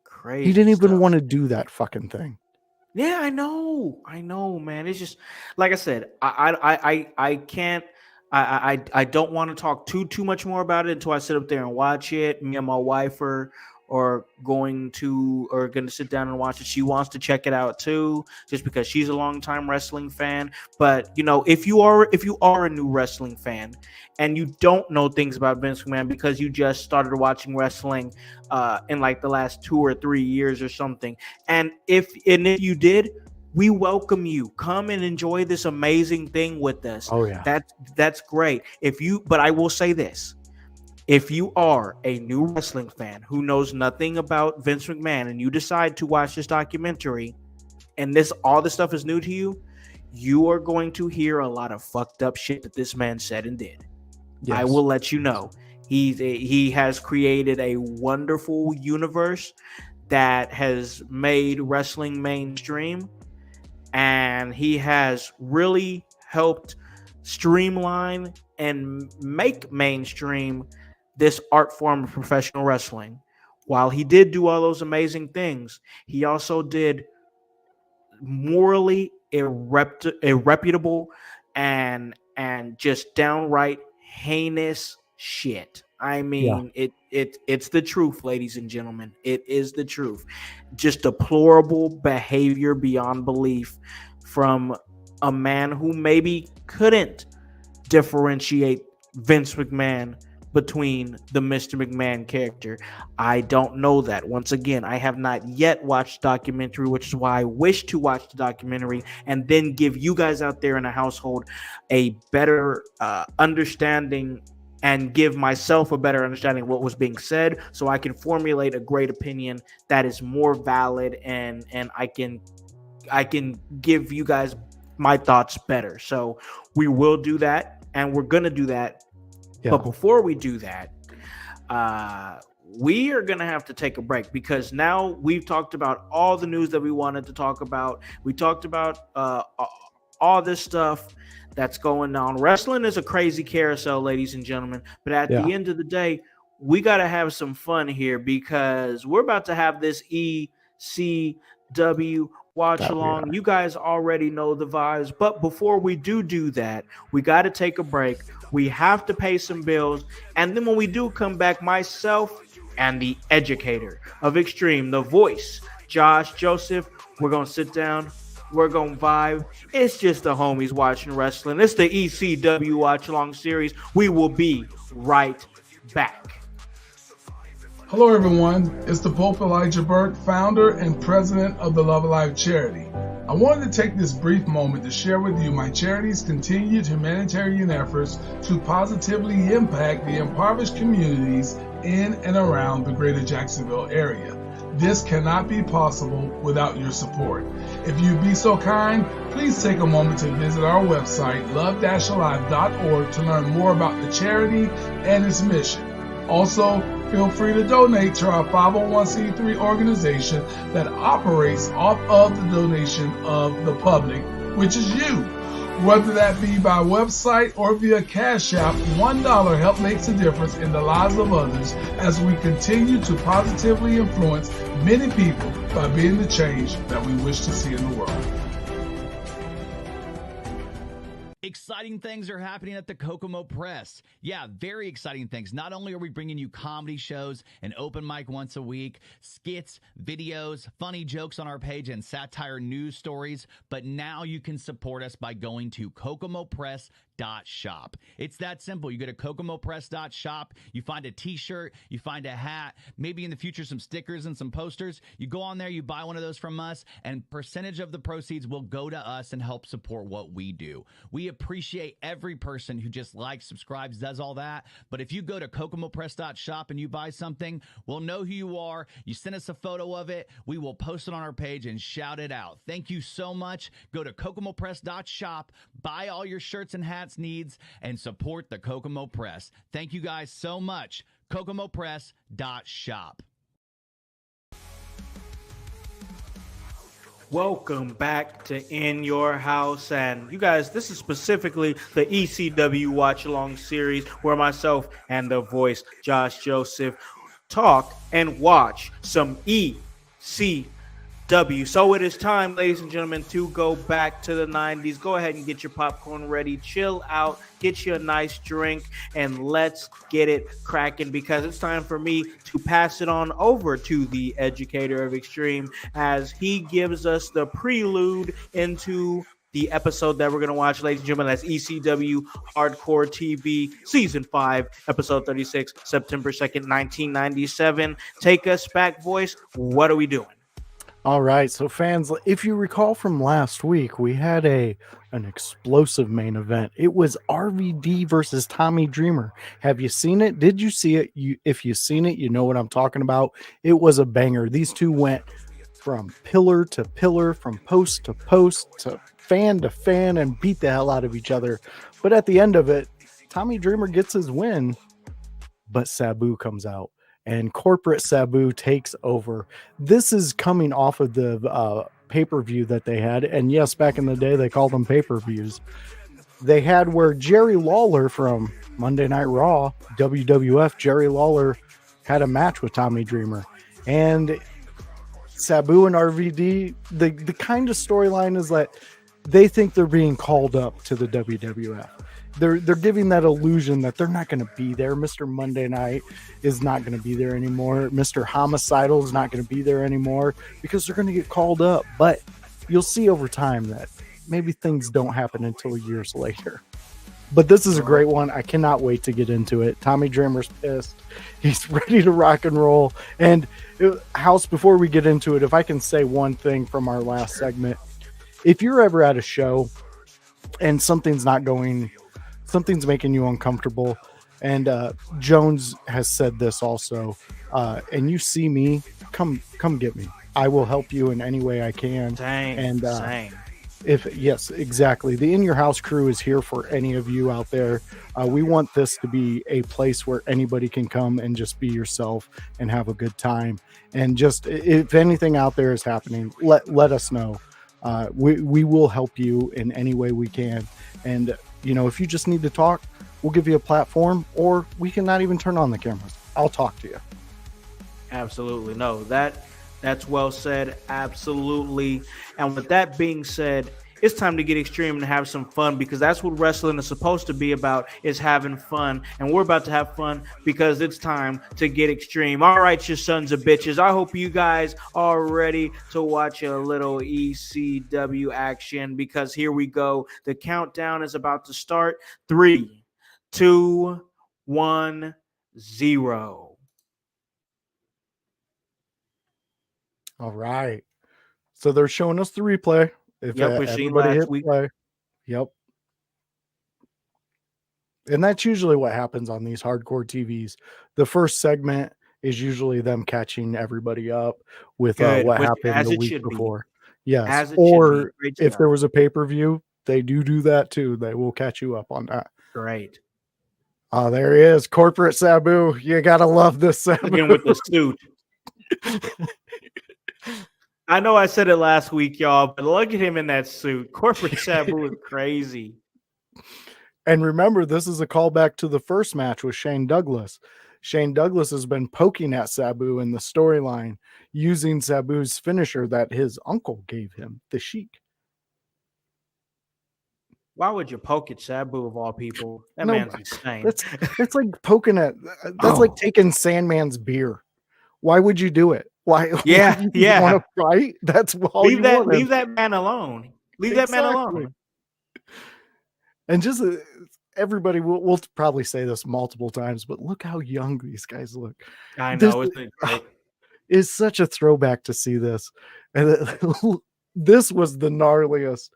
Crazy. He didn't even want to do that fucking thing. Yeah, I know, man. It's just like I said, I can't. I don't want to talk too much more about it until I sit up there and watch it. Me and my wife are going to sit down and watch it. She wants to check it out too, just because she's a longtime wrestling fan. But if you are a new wrestling fan and you don't know things about Vince McMahon because you just started watching wrestling in like the last 2 or 3 years or something, and if you did, we welcome you. Come and enjoy this amazing thing with us. Oh yeah, that's great. But I will say this: if you are a new wrestling fan who knows nothing about Vince McMahon and you decide to watch this documentary, and all this stuff is new to you, you are going to hear a lot of fucked up shit that this man said and did. Yes. I will let you know. He has created a wonderful universe that has made wrestling mainstream, and he has really helped streamline and make mainstream this art form of professional wrestling. While he did do all those amazing things, he also did morally irreputable and just downright heinous shit. I mean, it's the truth, ladies and gentlemen. It is the truth. Just deplorable behavior beyond belief from a man who maybe couldn't differentiate Vince McMahon between the Mr. McMahon character. I don't know that. Once again, I have not yet watched the documentary, which is why I wish to watch the documentary and then give you guys out there in the household a better understanding, and give myself a better understanding of what was being said, so I can formulate a great opinion that is more valid, and I can give you guys my thoughts better. So we will do that, and we're gonna do that. Yeah. But before we do that, we are gonna have to take a break, because now we've talked about all the news that we wanted to talk about. We talked about all this stuff that's going on. Wrestling is a crazy carousel, ladies and gentlemen. But at the end of the day, we got to have some fun here, because we're about to have this ECW watch along. You guys already know the vibes. But before we do that, we got to take a break. We have to pay some bills. And then when we do come back, myself and the educator of Extreme, the voice, Josh Joseph, we're going to sit down. We're going to vibe. It's just the homies watching wrestling. It's the ECW Watch Along series. We will be right back. Hello, everyone. It's the Pope Elijah Burke, founder and president of the Love Alive charity. I wanted to take this brief moment to share with you my charity's continued humanitarian efforts to positively impact the impoverished communities in and around the greater Jacksonville area. This cannot be possible without your support. If you'd be so kind, please take a moment to visit our website, love-alive.org, to learn more about the charity and its mission. Also, feel free to donate to our 501c3 organization that operates off of the donation of the public, which is you. Whether that be by website or via Cash App, $1 help makes a difference in the lives of others as we continue to positively influence many people by being the change that we wish to see in the world. Exciting things are happening at the Kokomo Press. Yeah, very exciting things. Not only are we bringing you comedy shows, an open mic once a week, skits, videos, funny jokes on our page, and satire news stories, but now you can support us by going to kokomopress.shop. It's that simple. You go to kokomopress.shop, you find a t-shirt, you find a hat, maybe in the future some stickers and some posters. You go on there, you buy one of those from us, and percentage of the proceeds will go to us and help support what we do. We appreciate every person who just likes, subscribes, does all that. But if you go to kokomopress.shop and you buy something, we'll know who you are. You send us a photo of it. We will post it on our page and shout it out. Thank you so much. Go to kokomopress.shop, buy all your shirts and hats needs, and support the Kokomo Press. Thank you guys so much. kokomopress.shop. Welcome back to In Your House. And you guys, this is specifically the ECW Watch Along series where myself and the voice, Josh Joseph, talk and watch some ECW. So it is time, ladies and gentlemen, to go back to the 90s. Go ahead and get your popcorn ready, chill out, get you a nice drink, and let's get it cracking because it's time for me to pass it on over to the educator of Extreme as he gives us the prelude into the episode that we're going to watch, ladies and gentlemen. That's ECW Hardcore TV Season 5, Episode 36, September 2nd, 1997. Take us back, voice. What are we doing? All right, so fans, if you recall from last week, we had an explosive main event. It was RVD versus Tommy Dreamer. Have you seen it? Did you see it? If you've seen it, you know what I'm talking about. It was a banger. These two went from pillar to pillar, from post to post, to fan, and beat the hell out of each other. But at the end of it, Tommy Dreamer gets his win, but Sabu comes out. And corporate Sabu takes over. This is coming off of the pay-per-view that they had. And yes, back in the day, they called them pay-per-views. They had where Jerry Lawler from Monday Night Raw, WWF, Jerry Lawler had a match with Tommy Dreamer. And Sabu and RVD, the kind of storyline is that they think they're being called up to the WWF. They're giving that illusion that they're not going to be there. Mr. Monday Night is not going to be there anymore. Mr. Homicidal is not going to be there anymore because they're going to get called up. But you'll see over time that maybe things don't happen until years later. But this is a great one. I cannot wait to get into it. Tommy Dreamer's pissed. He's ready to rock and roll. And Howse, before we get into it, if I can say one thing from our last segment, if you're ever at a show and something's making you uncomfortable, and Jones has said this also, and you see me, come get me. I will help you in any way I can. Same. Yes, exactly. The In Your House crew is here for any of you out there. We want this to be a place where anybody can come and just be yourself and have a good time. And just if anything out there is happening, let us know. We will help you in any way we can. And if you just need to talk, we'll give you a platform, or we can not even turn on the cameras. I'll talk to you. Absolutely. No, that's well said. Absolutely. And with that being said, it's time to get extreme and have some fun because that's what wrestling is supposed to be about, is having fun. And we're about to have fun because it's time to get extreme. All right, you sons of bitches. I hope you guys are ready to watch a little ECW action because here we go. The countdown is about to start. 3, 2, 1, 0. All right. So they're showing us the replay. If we've seen last week. Play. Yep. And that's usually what happens on these hardcore TVs. The first segment is usually them catching everybody up with what happened the week before. Yes. Or if there was a pay-per-view, they do that too. They will catch you up on that. Great. Oh, there he is. Corporate Sabu. You got to love this Sabu. Again with the suit. I know I said it last week, y'all, but look at him in that suit. Corporate Sabu is crazy. And remember, this is a callback to the first match with Shane Douglas. Shane Douglas has been poking at Sabu in the storyline using Sabu's finisher that his uncle gave him, the Sheik. Why would you poke at Sabu of all people? That No, man's insane. that's like poking at. That's like taking Sandman's beer. Why would you do it? Why? Yeah, You yeah. want to fight? That's all you want. Leave that man alone. Leave that man alone. And just everybody, we'll probably say this multiple times, but look how young these guys look. I know, isn't it great? It's such a throwback to see this. And this was the gnarliest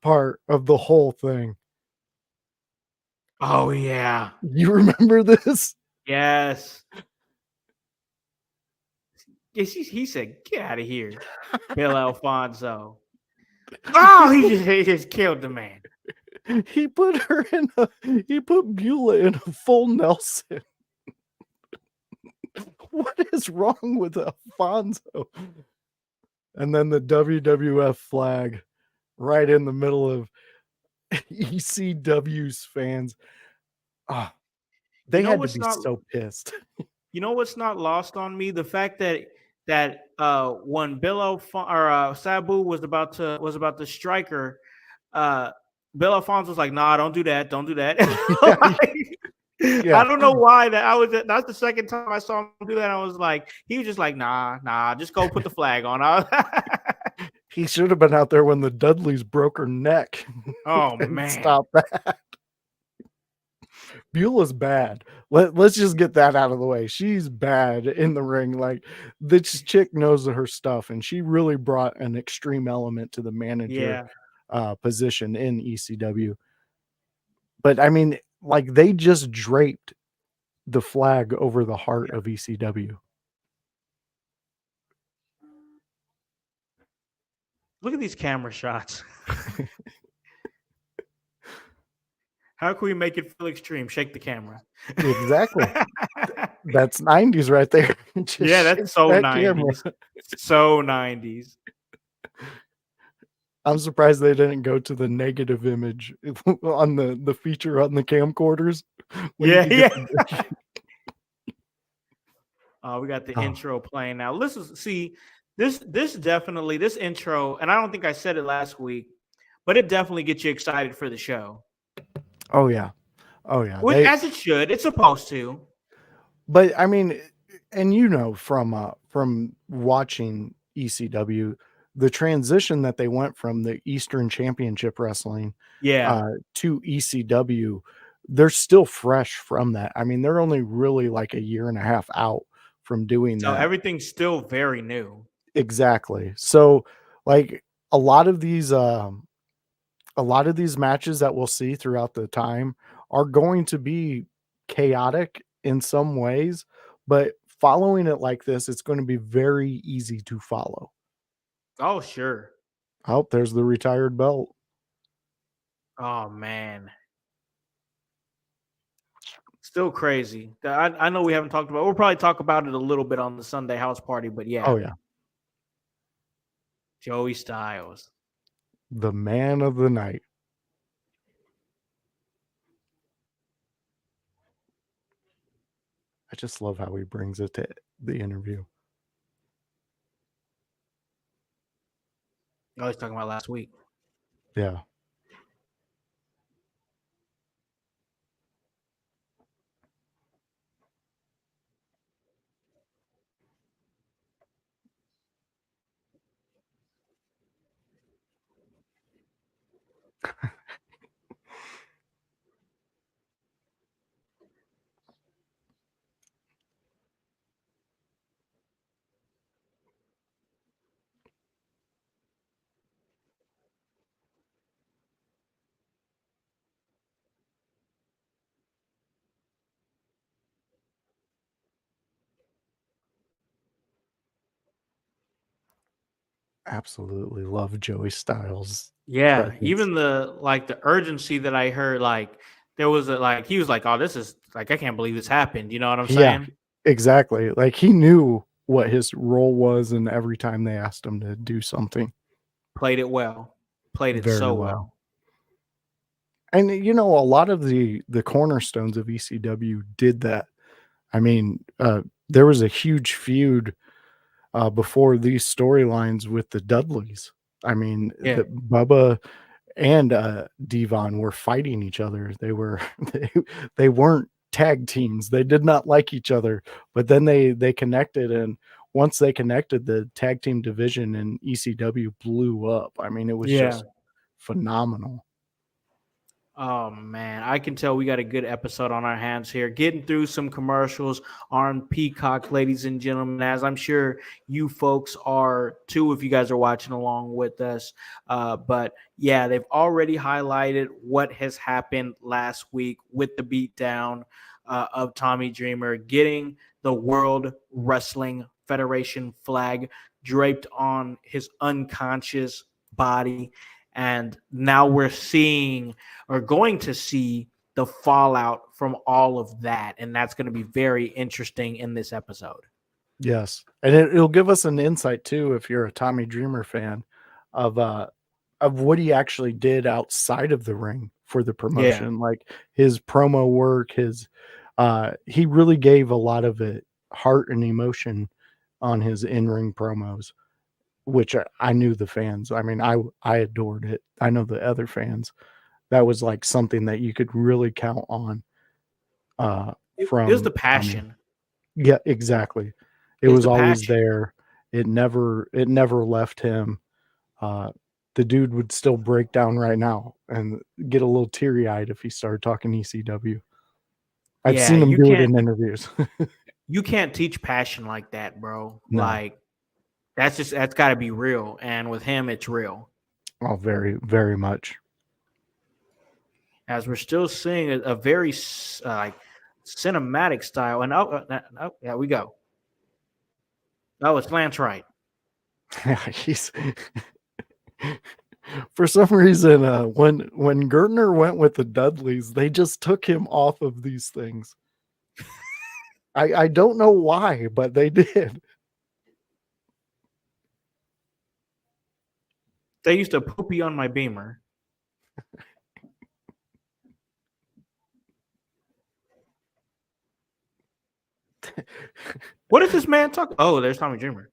part of the whole thing. Oh yeah. You remember this? Yes. Yes, he said, "Get out of here, Bill Alfonso." Oh, he just killed the man. He put Beulah in a full Nelson. What is wrong with Alfonso? And then the WWF flag right in the middle of ECW's fans. They had to be so pissed. You know what's not lost on me? The fact that when Sabu was about to strike her, Bill Alfonso was like, "Nah, don't do that, don't do that." Yeah. I don't know why that's the second time I saw him do that. I was like, he was just like, nah, just go put the flag on. He should have been out there when the Dudleys broke her neck. Oh man, stop that. Beulah's bad. Let's just get that out of the way. She's bad in the ring. Like, this chick knows her stuff, and she really brought an extreme element to the manager position in ECW. But I mean, like, they just draped the flag over the heart of ECW. Look at these camera shots. How can we make it feel extreme? Shake the camera. Exactly. That's 90s right there. Yeah, that's so 90s. So 90s. I'm surprised they didn't go to the negative image on the feature on the camcorders. Yeah. Oh, we got the intro playing now. Listen, see, this intro, and I don't think I said it last week, but it definitely gets you excited for the show. Oh yeah. As it should. It's supposed to. But I mean, and you know, from watching ECW, the transition that they went from the Eastern Championship Wrestling to ECW, they're still fresh from that. I mean, they're only really like a year and a half out from doing that. So everything's still very new. Exactly. So like a lot of these matches that we'll see throughout the time are going to be chaotic in some ways, but following it like this, it's going to be very easy to follow. Oh, sure. Oh, there's the retired belt. Oh, man. Still crazy. I know we haven't talked about it. We'll probably talk about it a little bit on the Sunday house party, but yeah. Oh, yeah. Joey Styles. The man of the night. I just love how he brings it to the interview. I was talking about last week. Yeah. Absolutely love Joey Styles. Yeah, presence. even the urgency that I heard, like there was he was like, "Oh, this is like I can't believe this happened." You know what I'm saying? Yeah, exactly. Like he knew what his role was, and every time they asked him to do something, played it well. Played it very so well. And you know, a lot of the cornerstones of ECW did that. I mean, there was a huge feud before these storylines with the Dudleys. I mean, Bubba and Devon were fighting each other. They were they weren't tag teams. They did not like each other, but then they connected, and once they connected, the tag team division in ECW blew up. I mean, it was just phenomenal. Oh man, I can tell we got a good episode on our hands here. Getting through some commercials on Peacock, ladies and gentlemen, as I'm sure you folks are too, if you guys are watching along with us. But yeah, they've already highlighted what has happened last week with the beatdown of Tommy Dreamer getting the World Wrestling Federation flag draped on his unconscious body. And now we're seeing or going to see the fallout from all of that. And that's going to be very interesting in this episode. Yes. And it'll give us an insight too, if you're a Tommy Dreamer fan, of what he actually did outside of the ring for the promotion. Like his promo work, he really gave a lot of it heart and emotion on his in-ring promos, which I knew the fans. I mean, I adored it. I know the other fans. That was like something that you could really count on. It From was the Tommy. passion. Yeah, exactly. It was always there. It never left him. The dude would still break down right now and get a little teary-eyed if he started talking ECW. I've seen him do it in interviews. You can't teach passion like that, bro. No. Like that's got to be real. And with him, it's real. Oh, very, very much. As we're still seeing a very like cinematic style. And yeah, we go. Oh, it's Lance Wright. Yeah, he's for some reason, when Gertner went with the Dudleys, they just took him off of these things. I don't know why, but they did. They used to poopy on my Beamer. What is this man talking? Oh, there's Tommy Dreamer.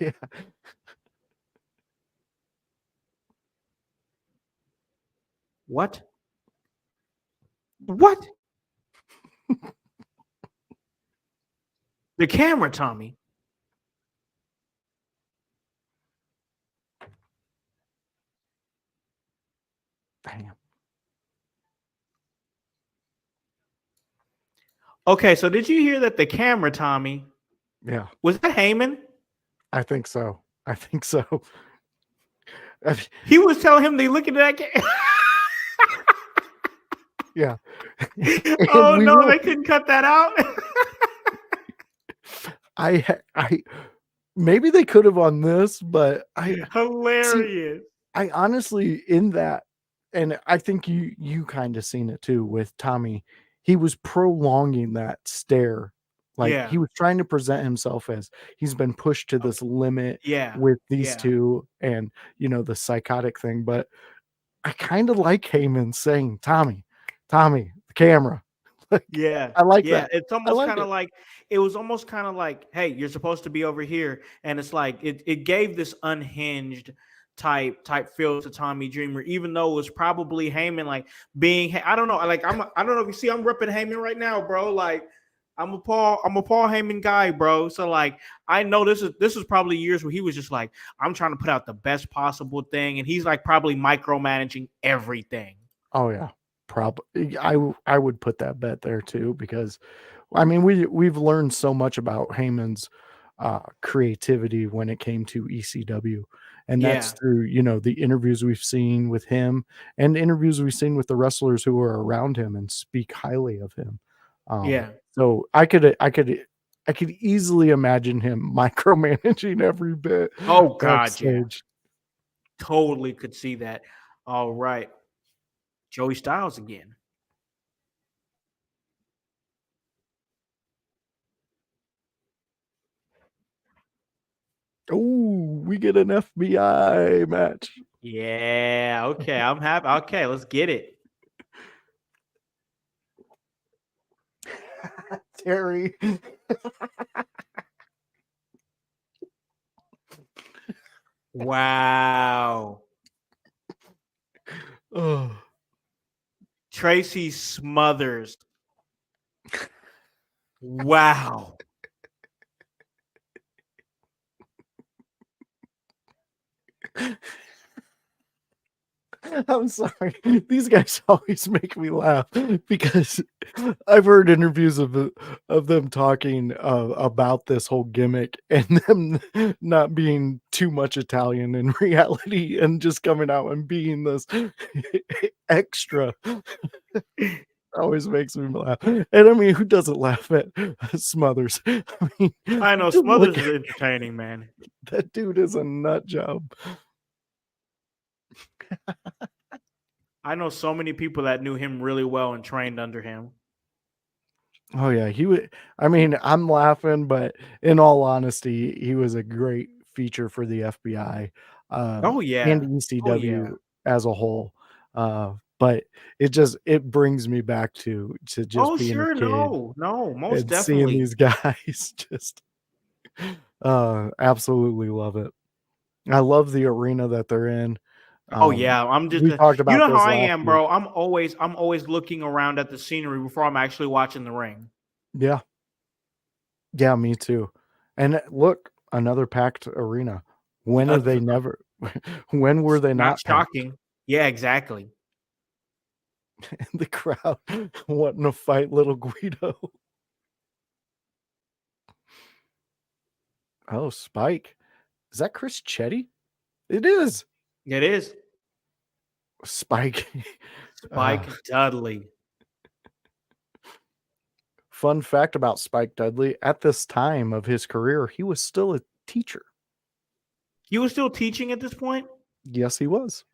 Yeah. What? What? The camera, Tommy. Damn. Okay, so did you hear that the camera, Tommy? Yeah. Was that Heyman? I think so. He was telling him they look at that camera. Yeah. Oh no, they couldn't cut that out. I maybe they could have on this, but Hilarious. I honestly, in that, and I think you kind of seen it too with Tommy, he was prolonging that stare. Like he was trying to present himself as he's been pushed to this limit with these two, and the psychotic thing. But I kind of like Heyman saying, Tommy, the camera. Like, I like that. It's almost kind of like it was almost kind of like, hey, you're supposed to be over here, and it's like it gave this unhinged type feel to Tommy Dreamer, even though it was probably Heyman like being, I don't know, like I don't know if you see, I'm ripping Heyman right now, bro. Like I'm a Paul Heyman guy, bro. So like I know this is probably years where he was just like, I'm trying to put out the best possible thing, and he's like probably micromanaging everything. Oh yeah. Probably I would put that bet there too, because I mean we've learned so much about Heyman's creativity when it came to ECW, and that's through the interviews we've seen with him and interviews we've seen with the wrestlers who are around him and speak highly of him. So I could easily imagine him micromanaging every bit. Oh God, backstage. yeah, totally could see that. All right. Joey Styles again. Oh, we get an FBI match. Yeah. Okay. I'm happy. Okay. Let's get it. Terry. Wow. Tracy Smothers. Wow. I'm sorry. These guys always make me laugh because I've heard interviews of them talking about this whole gimmick and them not being too much Italian in reality and just coming out and being this extra. Always makes me laugh. And I mean, who doesn't laugh at Smothers? I mean, I know just look Smothers at is entertaining, man. that dude is a nut job. I know so many people that knew him really well and trained under him. Oh yeah, he would. I mean, I'm laughing, but in all honesty, he was a great feature for the FBI Oh and yeah. Oh yeah. ECW as a whole. But it brings me back to just Oh being a sure, kid no, most and seeing definitely. these guys just absolutely love it. I love the arena that they're in. Oh yeah, I'm just We talked you about know how this I last am, year. bro. I'm always looking around at the scenery before I'm actually watching the ring. Yeah. Yeah, me too. And look, another packed arena. When are they never when were they Not not packed? shocking. Yeah, exactly. And the crowd wanting to fight little Guido. Oh, Spike. Is that Chris Chetty? It is. It is Spike. Uh, Spike Dudley. fun fact about Spike Dudley, at this time of his career, he was still a teacher. He was still teaching at this point? Yes, he was.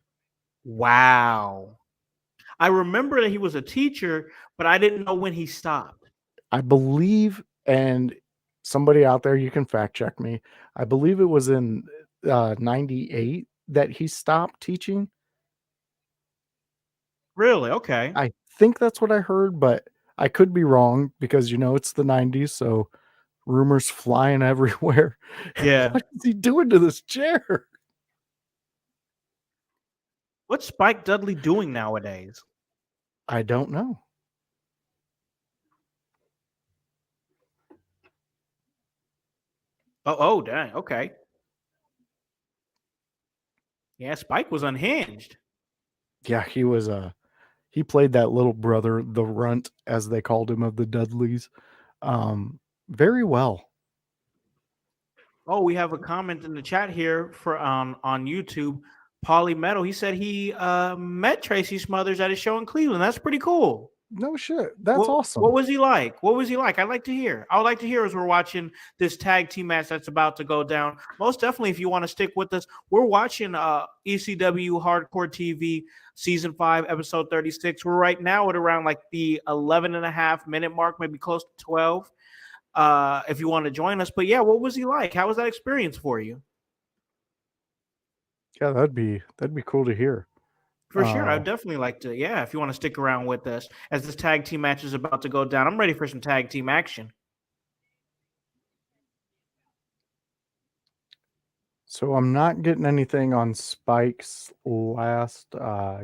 Wow. I remember that he was a teacher, but I didn't know when he stopped. I believe, and somebody out there, you can fact check me. I believe it was in 98 that he stopped teaching. Really? Okay. I think that's what I heard, but I could be wrong because, it's the 90s. So rumors flying everywhere. Yeah. What is he doing to this chair? What's Spike Dudley doing nowadays? I don't know. Oh, dang. Okay. Yeah, Spike was unhinged. Yeah, he played that little brother, the runt, as they called him, of the Dudleys, very well. Oh, we have a comment in the chat here for on YouTube. Paulie Meadow, he said he met Tracy Smothers at a show in Cleveland. That's pretty cool. No shit. That's awesome. What was he like? What was he like? I'd like to hear. I would like to hear as we're watching this tag team match that's about to go down. Most definitely, if you want to stick with us, we're watching ECW Hardcore TV Season 5, Episode 36. We're right now at around like the 11.5-minute mark, maybe close to 12. If you want to join us. But yeah, what was he like? How was that experience for you? Yeah, that'd be cool to hear. For sure. I'd definitely like to, yeah, if you want to stick around with us as this tag team match is about to go down. I'm ready for some tag team action. So I'm not getting anything on Spike's last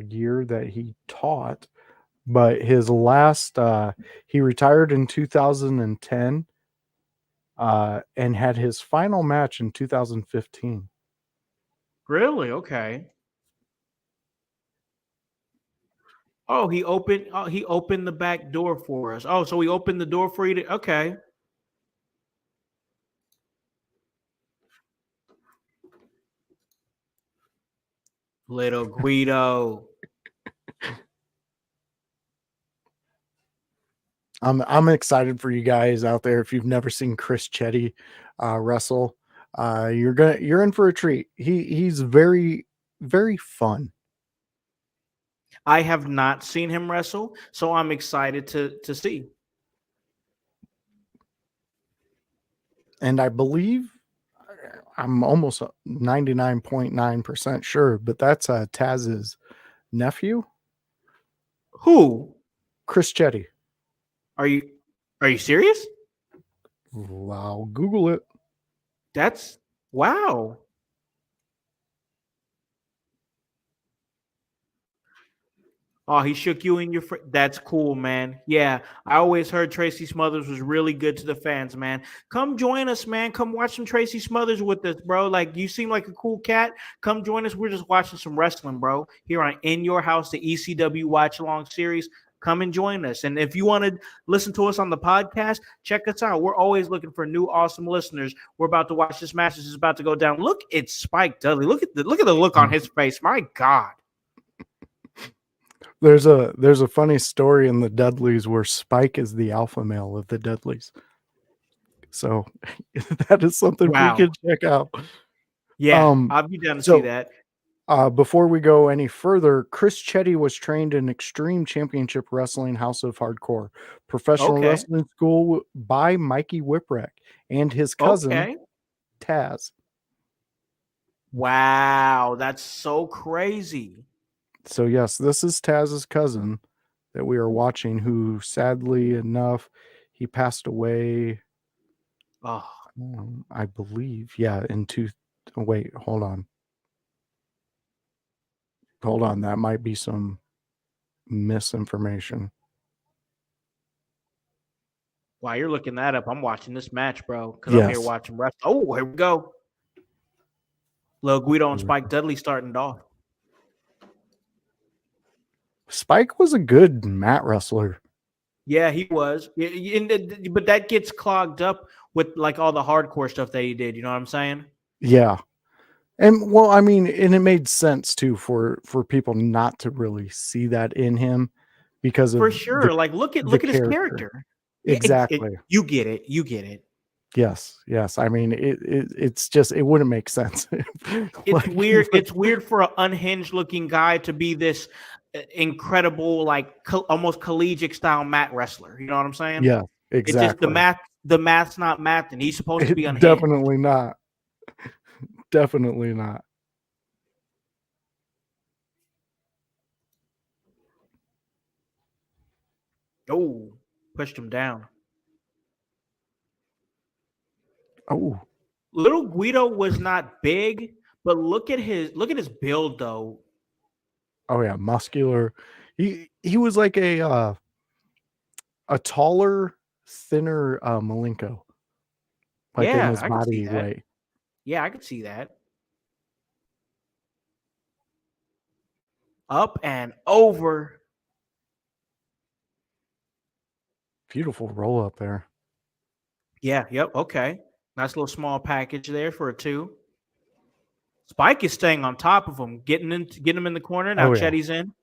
year that he taught, but his last he retired in 2010 and had his final match in 2015. Really? Okay. Oh, he opened the back door for us. Oh, so he opened the door for you to, okay. Little Guido. I'm excited for you guys out there. If you've never seen Chris Chetty wrestle, you're in for a treat. He's very, very fun. I have not seen him wrestle, so I'm excited to see. And I believe I'm almost 99.9% sure, but that's Taz's nephew, Who? Chris Chetty. Are you serious? I'll Google it. That's wow. Oh, he shook you in your That's cool, man. Yeah, I always heard Tracy Smothers was really good to the fans, man. Come join us, man. Come watch some Tracy Smothers with us, bro. Like, you seem like a cool cat. Come join us. We're just watching some wrestling, bro. Here on In Your House, the ECW Watch Along series. Come and join us. And if you want to listen to us on the podcast, check us out. We're always looking for new awesome listeners. We're about to watch this match. This is about to go down. Look at Spike Dudley. Look at the look on his face. My God. There's a funny story in the Dudleys where Spike is the alpha male of the Dudleys. So that is something we can check out. Yeah, I'll be down to see that. Before we go any further, Chris Chetty was trained in Extreme Championship Wrestling House of Hardcore professional wrestling school by Mikey Whipwreck and his cousin Taz. Wow, that's so crazy. So yes, this is Taz's cousin that we are watching, who sadly enough, he passed away. Oh, I believe, wait, hold on. That might be some misinformation. While you're looking that up, I'm watching this match, bro, because I'm here watching wrestling. Oh, here we go. Lil Guido and Spike Dudley starting it off. Spike was a good mat wrestler. Yeah, he was. But that gets clogged up with like all the hardcore stuff that he did. You know what I'm saying? Yeah. And well, I mean, and it made sense too for people not to really see that in him because of for sure. Like look at his character. Exactly. You get it. You get it. Yes. I mean, it's just, it wouldn't make sense. It's weird. It's weird for an unhinged looking guy to be this incredible, like almost collegiate style mat wrestler. You know what I'm saying? Yeah, exactly. It's just the math's not math, and he's supposed to be unhinged. Definitely not. Definitely not. Oh, pushed him down. Oh, little Guido was not big, but look at his build though. Oh yeah, muscular. He was like a taller, thinner Malenko. Like in his body weight. Yeah, I could see that. Up and over. Beautiful roll up there. Yeah, yep, okay. Nice little small package there for a 2. Spike is staying on top of him, getting him in the corner. Now Chetty's in.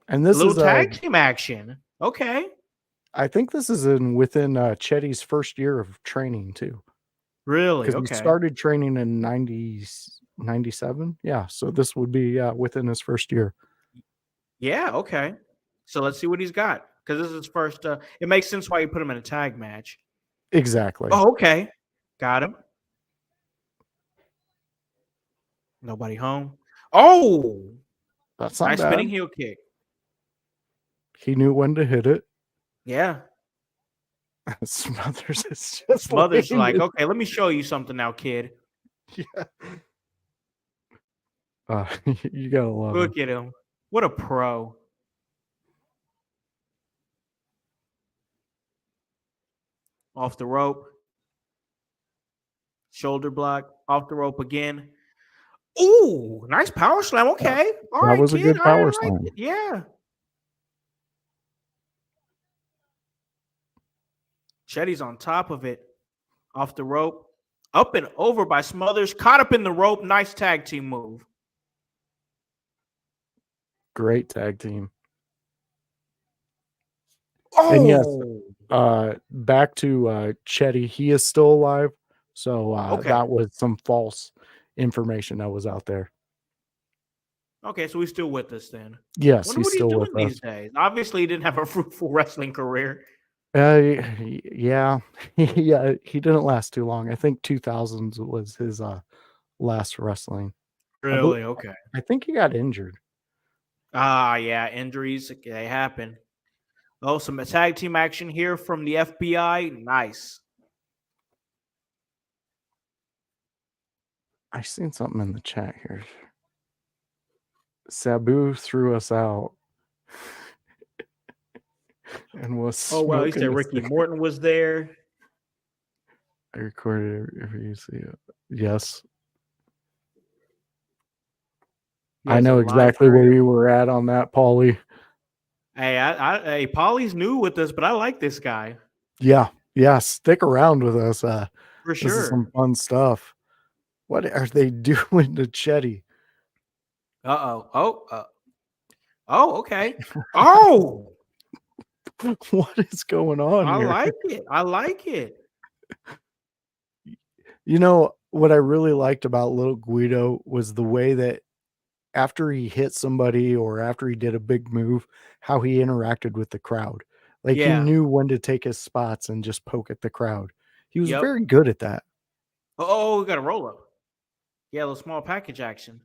And this is tag team action. Okay. I think this is within Chetty's first year of training too. Really? Because he started training in 97. Yeah, so this would be within his first year. Yeah, okay. So let's see what he's got. Because this is his first. It makes sense why you put him in a tag match. Exactly. Oh, okay. Got him. Nobody home. Oh, that's not nice bad. spinning heel kick. He knew when to hit it. Yeah. Smothers is just Smothers like, okay, let me show you something now, kid. Yeah. You gotta love Look at him. What a pro. Off the rope. Shoulder block. Off the rope again. Ooh, nice power slam. Okay. All right, that was kid. a good power slam. Yeah. Chetty's on top of it. Off the rope. Up and over by Smothers. Caught up in the rope. Nice tag team move. Great tag team. Oh, and yes, back to Chetty. He is still alive. So that was some false information that was out there. Okay, so he's still with us then. Yes, he's still with us these days. Obviously, he didn't have a fruitful wrestling career. Yeah, he didn't last too long. I think 2000s was his last wrestling. Really? Okay. I think he got injured. Yeah, injuries, they happen. Oh, some tag team action here from the FBI. Nice. I seen something in the chat here. Sabu threw us out and was Oh wow, he smoking said a Ricky cigarette. Morton was there. I recorded it if you see it. Yes. He I has a know live exactly where stream. you were at on that, Paulie. Hey, Polly's new with us, but I like this guy Yeah. Yeah. Stick around with us. for This is some sure. fun stuff. What are they doing to Chetty? Oh, okay. Oh, What is going on I here? like it. I like it. You know, what I really liked about Little Guido was the way that after he hit somebody or after he did a big move, how he interacted with the crowd. Like he Yeah. knew when to take his spots and just poke at the crowd. He was Yep. very good at that. Oh, we got a roll up. Yeah, a little small package action.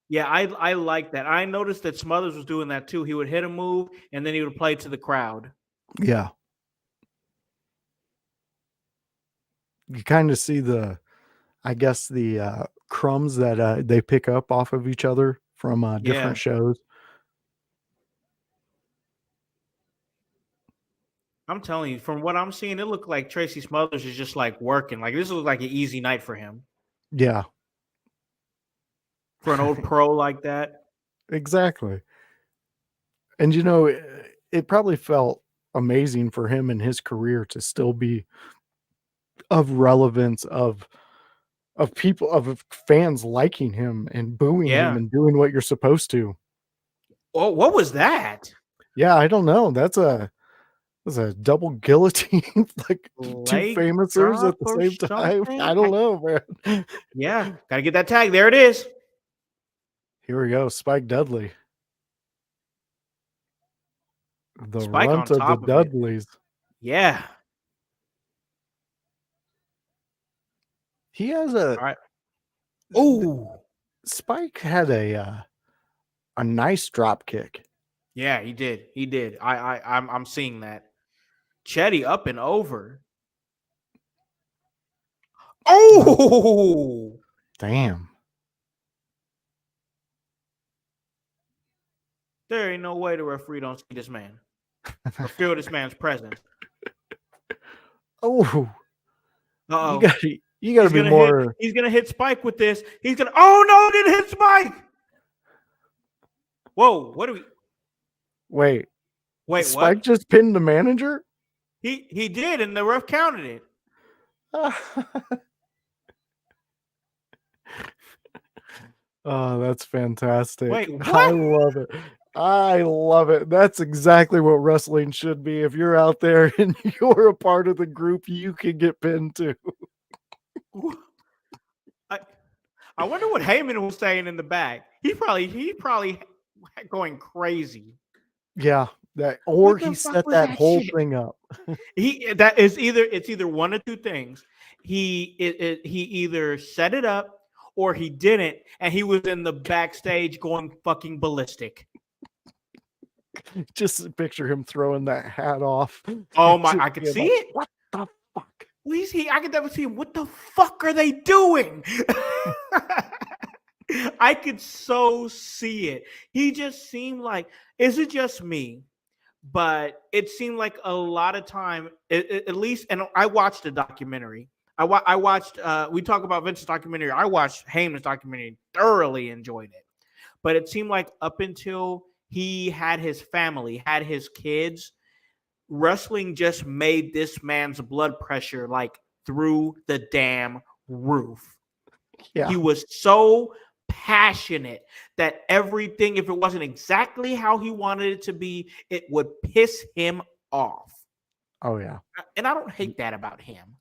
Yeah, I like that. I noticed that Smothers was doing that too. He would hit a move and then he would play to the crowd. Yeah. You kind of see I guess the crumbs that they pick up off of each other from different Yeah. shows. I'm telling you, from what I'm seeing, it looked like Tracy Smothers is just like working. Like this looked like an easy night for him. Yeah. For an old pro like that. Exactly. And you know, it probably felt amazing for him in his career to still be of relevance of people of fans liking him and booing him Yeah. and doing what you're supposed to. Oh, what was that? Yeah, I don't know. That's a double guillotine, like two Leg famousers at drop the or same time. something? I don't know, man. Yeah, gotta get that tag. There it is. Here we go, Spike Dudley. The Spike runt on of the top of it. Dudleys. Yeah. He has All right. Oh, Spike had a nice drop kick. yeah, he did. He did. I'm seeing that. Chetty up and over. Oh, Damn. there ain't no way the referee don't see this man or feel this man's presence. Oh, Uh-oh. you gotta be more. He's gonna hit Spike with this. He's gonna. Oh no! Didn't hit Spike. Whoa! What do we? Wait, Spike What? just pinned the manager? He did, and the ref counted it. Oh, that's fantastic. Wait, what? I love it. I love it. That's exactly what wrestling should be. If you're out there and you're a part of the group, you can get pinned too. I wonder what Heyman was saying in the back. He probably going crazy. Yeah, that or What the he fuck set was that that whole shit? thing up. It's either one of two things. He either set it up or he didn't, and he was in the backstage going fucking ballistic. Just picture him throwing that hat off. Oh my! Just I could being see like, it. What the fuck? I could never see him. What the fuck are they doing? I could so see it. He just seemed like, is it just me? But it seemed like a lot of time, at least, and I watched a documentary. I watched, we talk about Vince's documentary. I watched Heyman's documentary, thoroughly enjoyed it. But it seemed like up until he had his family, had his kids, wrestling just made this man's blood pressure like through the damn roof. Yeah. He was so passionate that everything, if it wasn't exactly how he wanted it to be, it would piss him off. Oh yeah. And I don't hate that about him.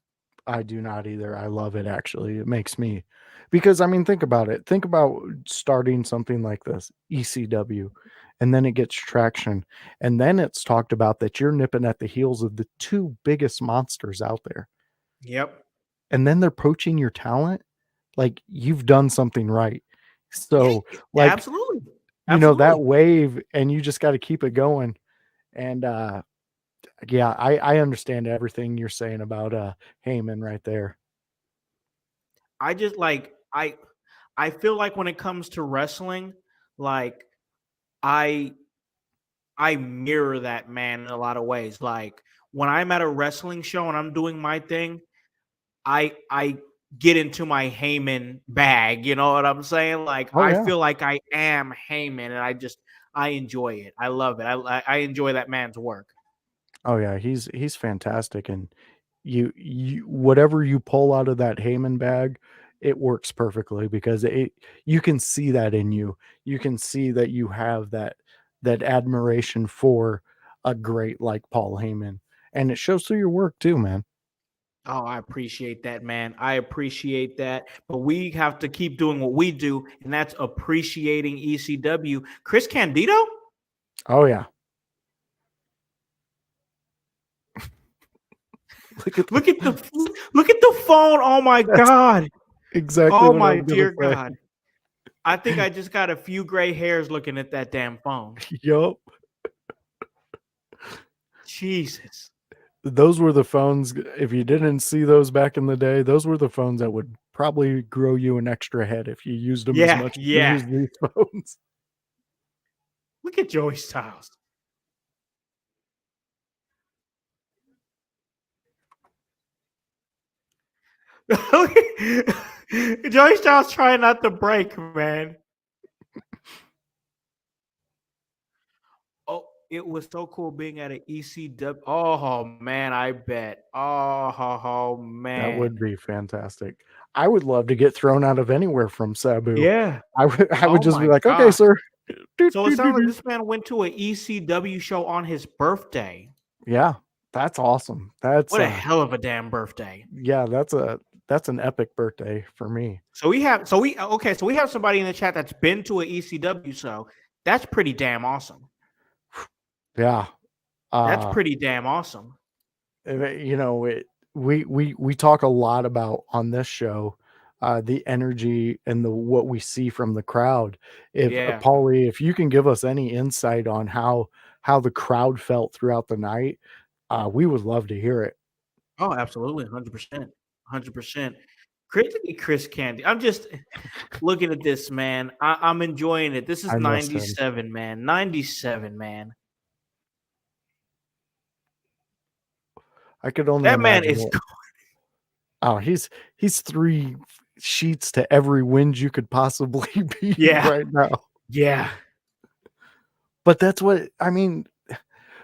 I do not either. I love it actually. It makes me, because I mean, think about it. Think about starting something like this, ECW, and then it gets traction. And then it's talked about that you're nipping at the heels of the two biggest monsters out there. Yep. And then they're poaching your talent. Like you've done something right. So like, absolutely. you know, that wave, and you just got to keep it going. And yeah, I understand everything you're saying about Heyman right there. I just like I feel like when it comes to wrestling, like I I mirror that man in a lot of ways. Like when I'm at a wrestling show and I'm doing my thing, I get into my Heyman bag. You know what I'm saying? Like Oh I yeah. feel like I am Heyman, and I enjoy it. I love it. I enjoy that man's work. Oh yeah, he's fantastic, and you whatever you pull out of that Heyman bag, it works perfectly because it you can see that in you. You can see that you have that admiration for a great like Paul Heyman, and it shows through your work too, man. Oh, I appreciate that, man. I appreciate that. But we have to keep doing what we do, and that's appreciating ECW. Chris Candido? Oh yeah, look at Look at the look at the phone. Oh my that's God. exactly Oh what I my was gonna dear say. God. I think I just got a few gray hairs looking at that damn phone. Yup. Jesus. Those were the phones. If you didn't see those back in the day, those were the phones that would probably grow you an extra head if you used them as Yeah, much as you yeah. use these phones. Look at Joey Styles. Joey Styles trying not to break, man. Oh, it was so cool being at an ECW. Oh man, I bet. Oh That would man. be fantastic. I would love to get thrown out of anywhere from Sabu. Yeah. I would Oh just be my like, "Okay, gosh. sir." Doot, So it doot, sounds doot, like doot. this man went to an ECW show on his birthday. Yeah, that's awesome. That's What a hell of a damn birthday. yeah, that's an epic birthday for me. So we have somebody in the chat that's been to an ECW show. That's pretty damn awesome. Yeah. That's Uh pretty damn awesome. you know, we talk a lot about on this show the energy and the what we see from the crowd. If Yeah. Paulie, if you can give us any insight on how the crowd felt throughout the night, we would love to hear it. Oh, absolutely. 100%. 100%. Chris Candy. I'm just looking at this, man. I'm enjoying it. This is I missed him. 97, man. 97, man. I could only That man imagine is what. Oh, he's 3 sheets to every wind you could possibly be yeah. right now. Yeah. But that's what I mean.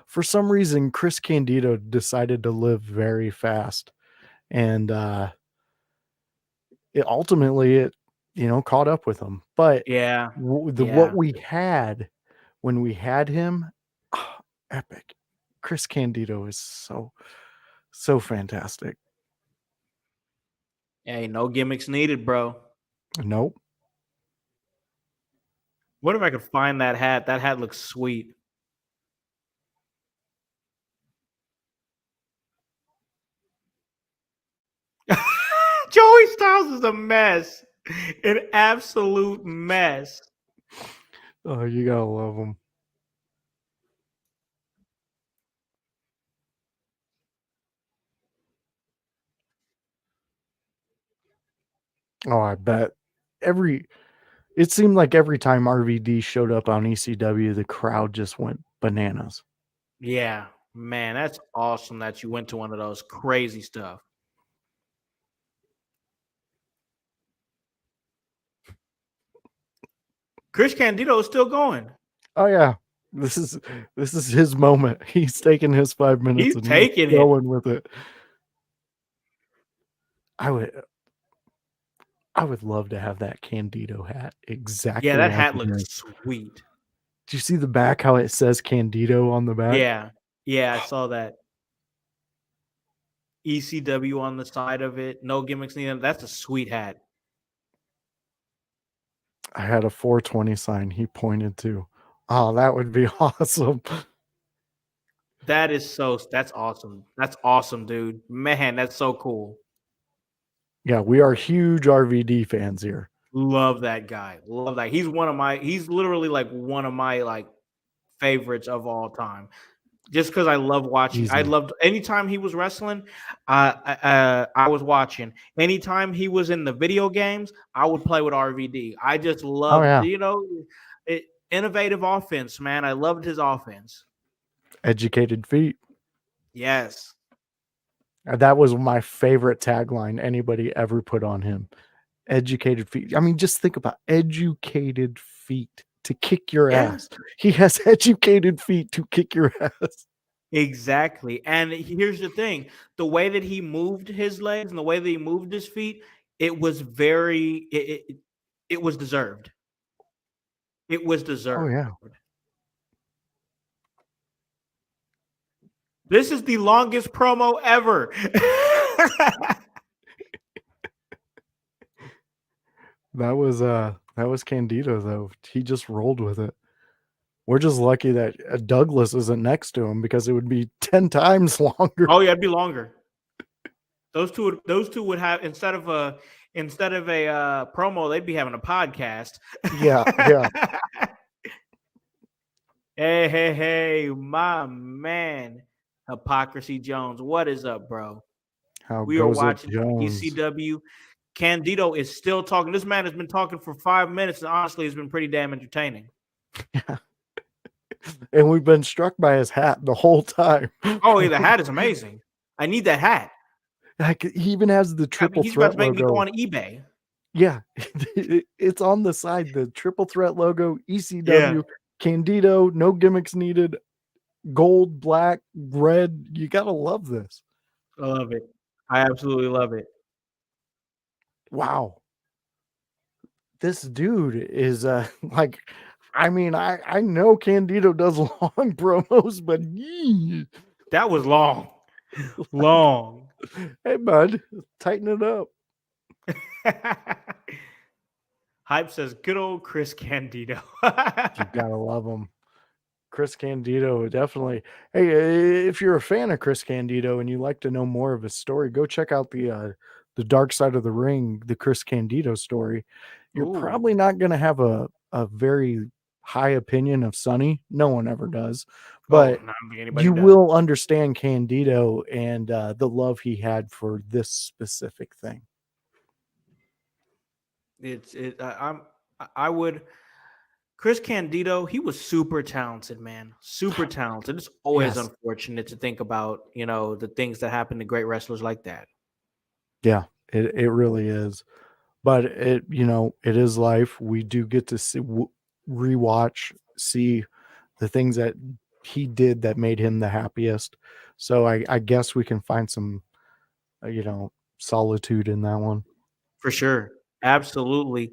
For some reason, Chris Candido decided to live very fast, and it ultimately caught up with him. But Yeah. what Yeah. we had when we had him, epic. Chris Candido is so fantastic. Hey, no gimmicks needed, bro. Nope. What if I could find that hat? That hat looks sweet. Joey Styles is a mess. An absolute mess. Oh, you gotta love him. Oh, I bet it seemed like every time RVD showed up on ECW, the crowd just went bananas. Yeah, man, that's awesome that you went to one of those crazy stuff. Chris Candido is still going. Oh yeah. This is his moment. He's taking his 5 minutes He's and he's taking it. going with it. I would love to have that Candido hat exactly. Yeah, that like hat it looks is. sweet. Do you see the back how it says Candido on the back? Yeah, yeah, I saw that. ECW on the side of it. No gimmicks needed. That's a sweet hat. I had a 420 sign he pointed to. Oh, that would be awesome. That's awesome. That's awesome, dude. Man, that's so cool. Yeah, we are huge RVD fans here. Love that guy. Love that. He's literally like one of my like favorites of all time. Just because I love watching. Easy. I loved anytime he was wrestling, I was watching. Anytime he was in the video games, I would play with RVD. I just loved, yeah. Innovative offense, man. I loved his offense. Educated feet. Yes. That was my favorite tagline anybody ever put on him. Educated feet. I mean, just think about educated feet to kick your Yeah. ass. He has educated feet to kick your ass. Exactly. And here's the thing, the way that he moved his legs and the way that he moved his feet, it was very it was deserved. It was Oh, deserved. yeah. This is the longest promo ever. That was Candido, though. He just rolled with it. We're just lucky that Douglas isn't next to him because it would be 10 times longer. Oh yeah, it'd be longer. Those two would have instead of a promo, they'd be having a podcast. Yeah. Hey, my man, Hypocrisy Jones. What is up, bro? How We are goes it, watching Jones? ECW. Candido is still talking. This man has been talking for 5 minutes, and honestly, it's been pretty damn entertaining. Yeah. And we've been struck by his hat the whole time. Oh, yeah, the hat is amazing. I need that hat. Like, he even has the triple He's about threat to make me logo. go on eBay. Yeah, it's on the side. The triple threat logo, ECW, Yeah. Candido, no gimmicks needed. Gold, black, red. You gotta love this. I love it. I absolutely love it. Wow. This dude is like, I mean, I know Candido does long promos, but That was long. Long. Hey bud, tighten it up. Hype says, good old Chris Candido. You gotta love him. Chris Candido, definitely. Hey, if you're a fan of Chris Candido and you like to know more of his story, go check out the Dark Side of the Ring, the Chris Candido story. You're Ooh. probably not going to have a very high opinion of Sonny. No one ever does, but I don't think anybody you does. will understand Candido and the love he had for this specific thing. I would. Chris Candido, he was super talented, man. Super talented. It's always Yes. unfortunate to think about, the things that happen to great wrestlers like that. Yeah, it really is. But it is life. We do get to see rewatch, see the things that he did that made him the happiest. So I guess we can find some, solitude in that one. For sure. Absolutely.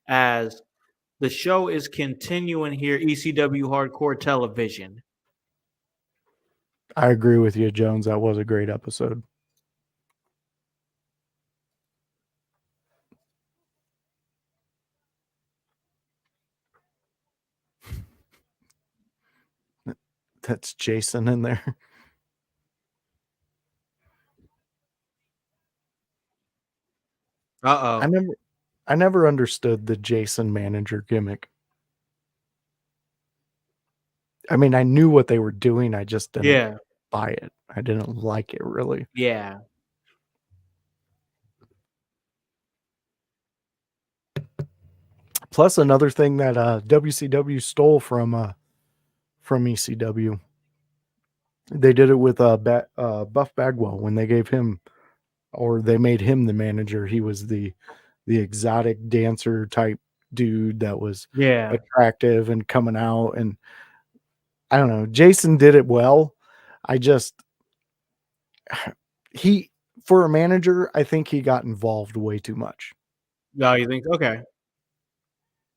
As the show is continuing here, ECW Hardcore Television. I agree with you, Jones. That was a great episode. That's Jason in there. Uh-oh. I never understood the Jason manager gimmick. I mean, I knew what they were doing. I just didn't buy it. I didn't like it really. Yeah. Plus another thing that WCW stole from ECW. They did it with Buff Bagwell when they gave him, or they made him the manager. He was the exotic dancer type dude that was attractive and coming out, and I don't know. Jason did it well. For a manager, I think he got involved way too much. No, you think? Okay.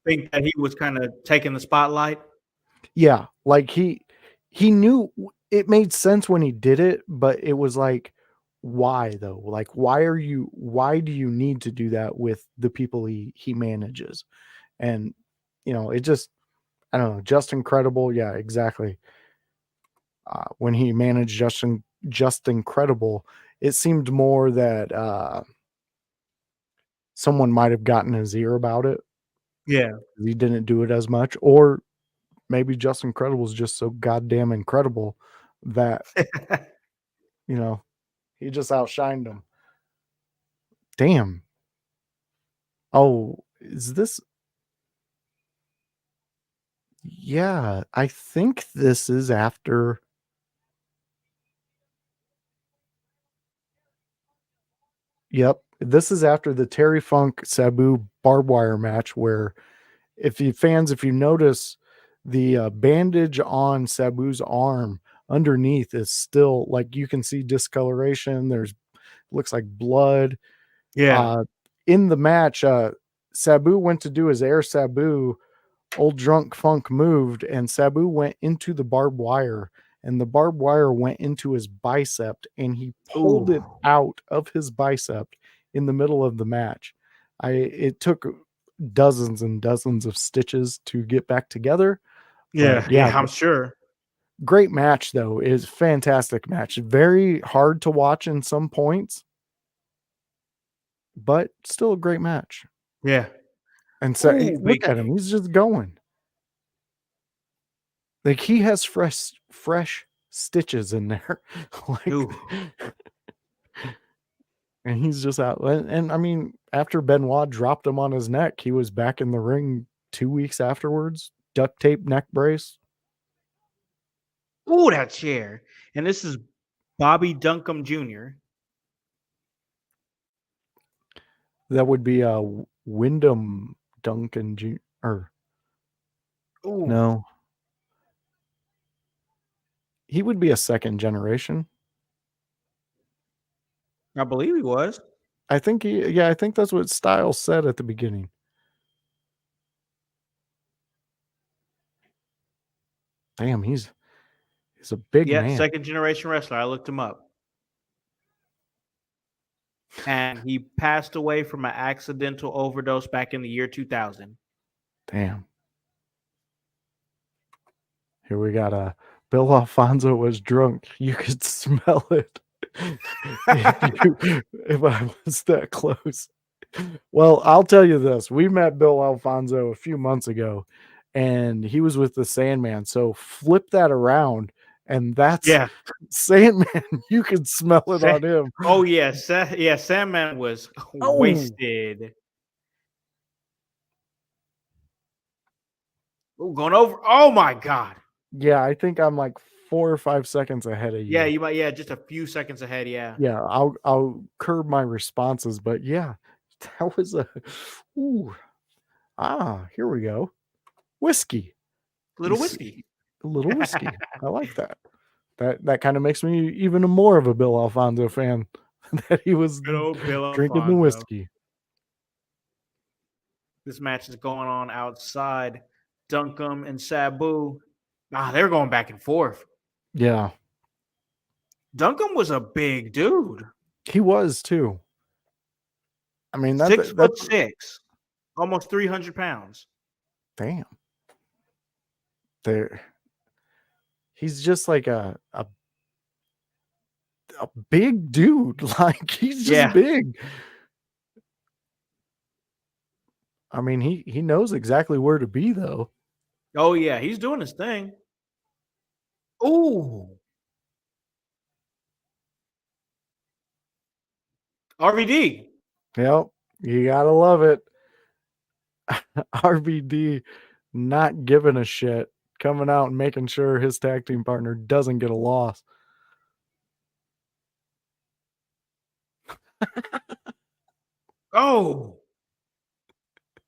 Think that he was kind of taking the spotlight? Yeah, like he knew it made sense when he did it, but it was like, why though? Like, why do you need to do that with the people he manages? And it just, I don't know, just incredible. Yeah, exactly. When he managed just incredible, it seemed more that someone might have gotten his ear about it. Yeah. He didn't do it as much, or maybe Just Incredible is just so goddamn incredible that he just outshined him. Damn. Oh, is this? Yeah, I think this is after. Yep, this is after the Terry Funk Sabu barbed wire match where if you notice the bandage on Sabu's arm underneath is still like you can see discoloration. There's looks like blood. Yeah. Uh, in the match, Sabu went to do his air Sabu. Old drunk Funk moved, and Sabu went into the barbed wire, and the barbed wire went into his bicep, and he pulled it Ooh. out of his bicep in the middle of the match. It took dozens and dozens of stitches to get back together, Yeah, but yeah, yeah, I'm sure. great match though. Is fantastic match. Very hard to watch in some points, but still a great match. Yeah. And so Ooh, look big at him, kick. he's just going. Like he has fresh stitches in there. Like Ooh. and he's just out. And I mean, after Benoit dropped him on his neck, he was back in the ring 2 weeks afterwards. Duct tape neck brace. Ooh, that chair. And this is Bobby Duncombe Jr. That would be Wyndham Duncan or Ooh, no. He would be a second generation. I believe he was. I think I think that's what Styles said at the beginning. Damn, he's a big Yeah, man. second generation wrestler. I looked him up. And he passed away from an accidental overdose back in the year 2000. Damn. Here we got Bill Alfonso was drunk. You could smell it if I was that close. Well, I'll tell you this. We met Bill Alfonso a few months ago and he was with the Sandman. So flip that around and that's Yeah. Sandman. You can smell it Sa- on him. oh, yeah. Yeah, Sandman was Oh, wasted. Ooh, going over. Oh, my God. yeah. I think I'm like 4 or 5 seconds ahead of Yeah, you. you might. Yeah, just a few seconds ahead. Yeah. Yeah, I'll curb my responses, but yeah, that was a ooh. Here we go. Whiskey. You Little see, whiskey. a little whiskey. I like that. That kind of makes me even more of a Bill Alfonso fan that he was Good old Bill drinking the Alfonso. whiskey. This match is going on outside. Duncombe and Sabu. They're going back and forth. Yeah, Duncombe was a big dude. he was too. I mean, that's 6'6", almost 300 pounds. damn. There, he's just like a big dude. Like he's just Yeah. big. I mean, he knows exactly where to be though. Oh, yeah. He's doing his thing. Ooh. RVD. Yep, you gotta love it. RVD not giving a shit, coming out and making sure his tag team partner doesn't get a loss. Oh.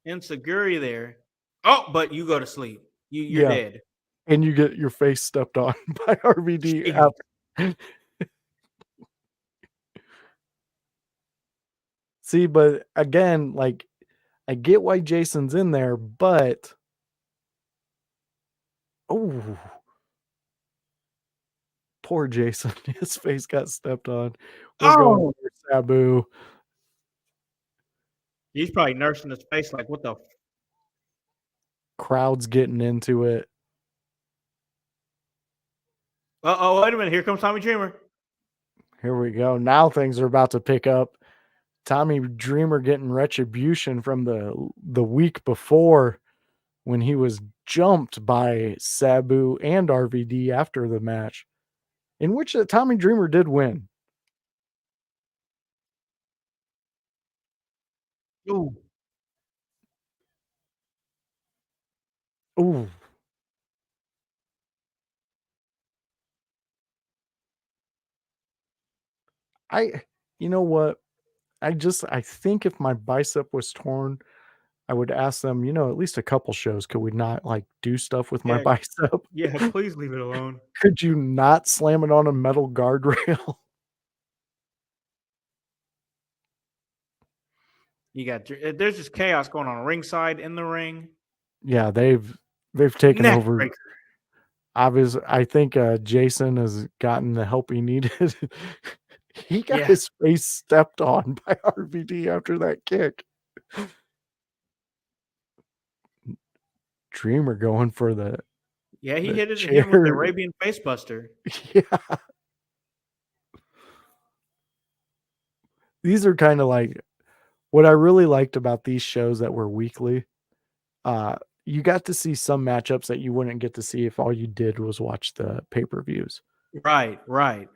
Insecurity there. Oh, but you go to sleep. You're Yeah, dead. and you get your face stepped on by RVD Jeez. after. See, but again, like I get why Jason's in there, but oh, poor Jason. His face got stepped on. We're going Oh. for Sabu. He's probably nursing his face like, what the? Crowd's getting into it. Uh-oh, wait a minute. Here comes Tommy Dreamer. Here we go. Now things are about to pick up. Tommy Dreamer getting retribution from the week before when he was jumped by Sabu and RVD after the match, in which Tommy Dreamer did win. Ooh. Ooh, You know what? I think if my bicep was torn, I would ask them, at least a couple shows, could we not like do stuff with my Yeah, bicep? yeah. Please leave it alone. Could you not slam it on a metal guardrail? You got there's just chaos going on ringside in the ring. Yeah, they've taken Neck over. breaker. I think Jason has gotten the help he needed. He got Yeah, his face stepped on by RVD after that kick. Dreamer going for the yeah. He the hit him with the chair. Arabian Facebuster. Yeah. These are kind of like what I really liked about these shows that were weekly. You got to see some matchups that you wouldn't get to see if all you did was watch the pay-per-views. Right, right.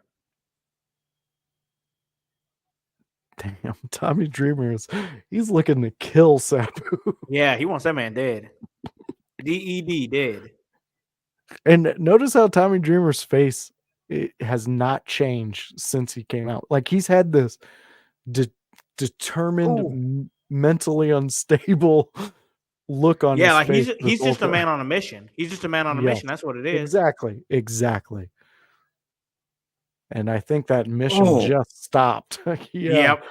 Damn, Tommy Dreamer he's looking to kill Sabu. Yeah, he wants that man dead. DED dead. And notice how Tommy Dreamer's face has not changed since he came out. Like he's had this determined, Ooh. mentally unstable look on Yeah, his like face. he's just a man on a mission. He's just a man on a Yes, mission. That's what it is. exactly. And I think that mission Oh, just stopped. Yeah. yep.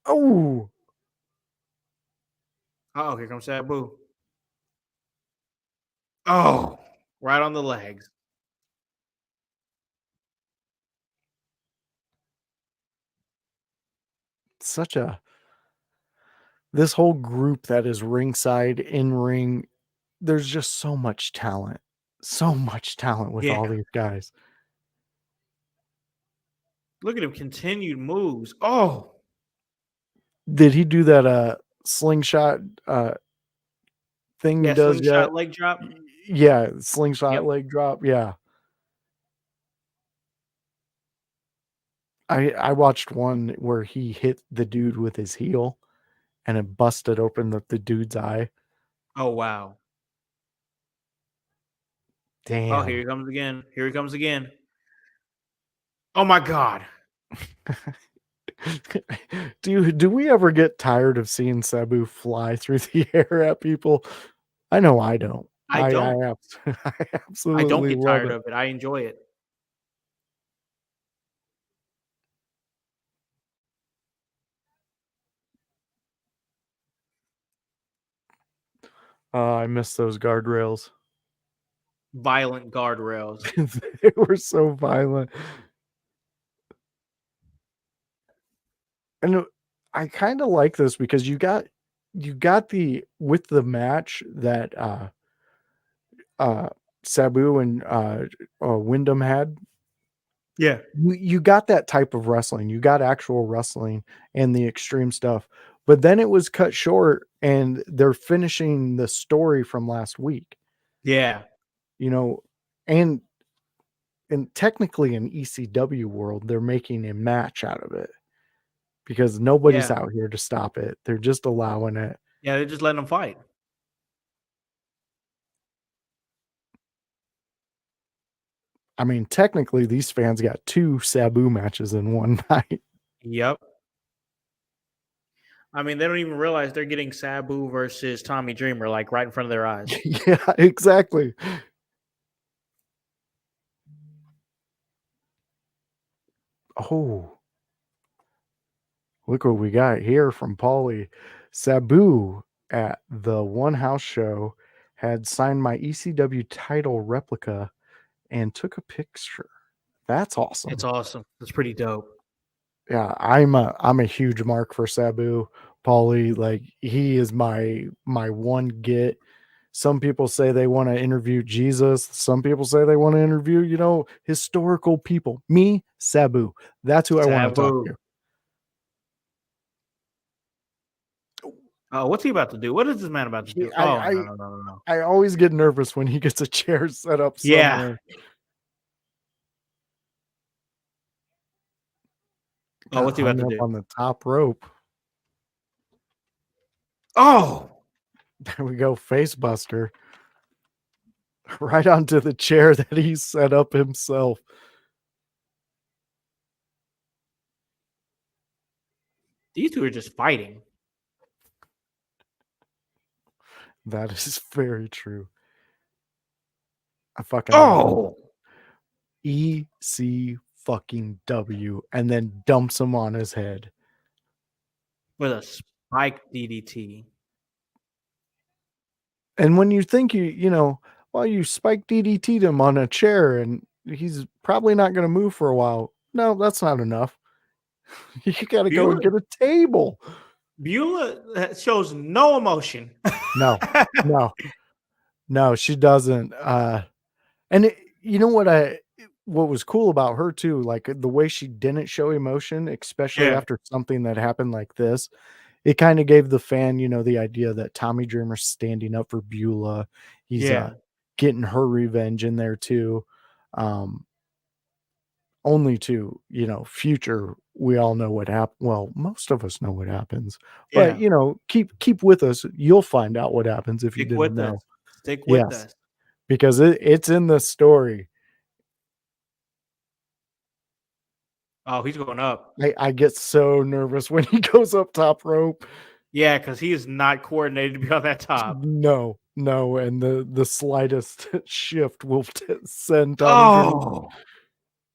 Oh, Oh, here comes Sabu. Oh, right on the legs. such a this whole group that is ringside in ring. There's just so much talent with Yeah. all these guys. Look at him. Continued moves. Oh, Did he do that slingshot thing he yeah. does yet? Slingshot leg drop. Yeah, slingshot Yep. leg drop. Yeah. I watched one where he hit the dude with his heel and it busted open the dude's eye. Oh, wow. Damn. Oh, here he comes again. Here he comes again. Oh, my God. Do we ever get tired of seeing Sabu fly through the air at people? I know I don't. I don't. I I don't absolutely get love tired it. of it. I enjoy it. I miss those guardrails. Violent guardrails. They were so violent. And I kind of like this because you got the with the match that Sabu and Wyndham had. Yeah. You got that type of wrestling. You got actual wrestling and the extreme stuff. But then it was cut short and they're finishing the story from last week. Yeah. And technically in ECW world, they're making a match out of it because nobody's Yeah. out here to stop it. They're just allowing it. Yeah. They're just letting them fight. I mean, technically, these fans got 2 Sabu matches in one night. Yep. I mean, they don't even realize they're getting Sabu versus Tommy Dreamer like right in front of their eyes. Yeah, exactly. Oh, look what we got here from Paulie. Sabu at the One House show had signed my ECW title replica and took a picture. That's awesome. It's awesome. It's pretty dope. Yeah, I'm a huge mark for Sabu. Paulie, like he is my one get. Some people say they want to interview Jesus. Some people say they want to interview, historical people. Me, Sabu. That's who I want to talk Sabu. to. Oh, what's he about to do? What is this man about to do? No. I always get nervous when he gets a chair set up Yeah. somewhere. Oh, what's he about to Hung up do? on the top rope. Oh, There we go, face buster. Right onto the chair that he set up himself. These two are just fighting. That is very true. I fucking love it. EC fucking W, and then dumps him on his head with a spike DDT. And when you think you spike DDT'd him on a chair and he's probably not going to move for a while. No, that's not enough. You got to go and get a table. Beulah shows no emotion. No, she doesn't. And you know what was cool about her too, like the way she didn't show emotion, especially after something that happened like this. It kind of gave the fan, the idea that Tommy Dreamer's standing up for Beulah. He's getting her revenge in there too. Only to, future, we all know what happened. Well, most of us know what happens. But, keep with us. You'll find out what happens if you didn't know. Stick with us. Because it's in the story. Oh, he's going up. I get so nervous when he goes up top rope. Yeah, because he is not coordinated to be on that top. No. And the slightest shift will send Tommy.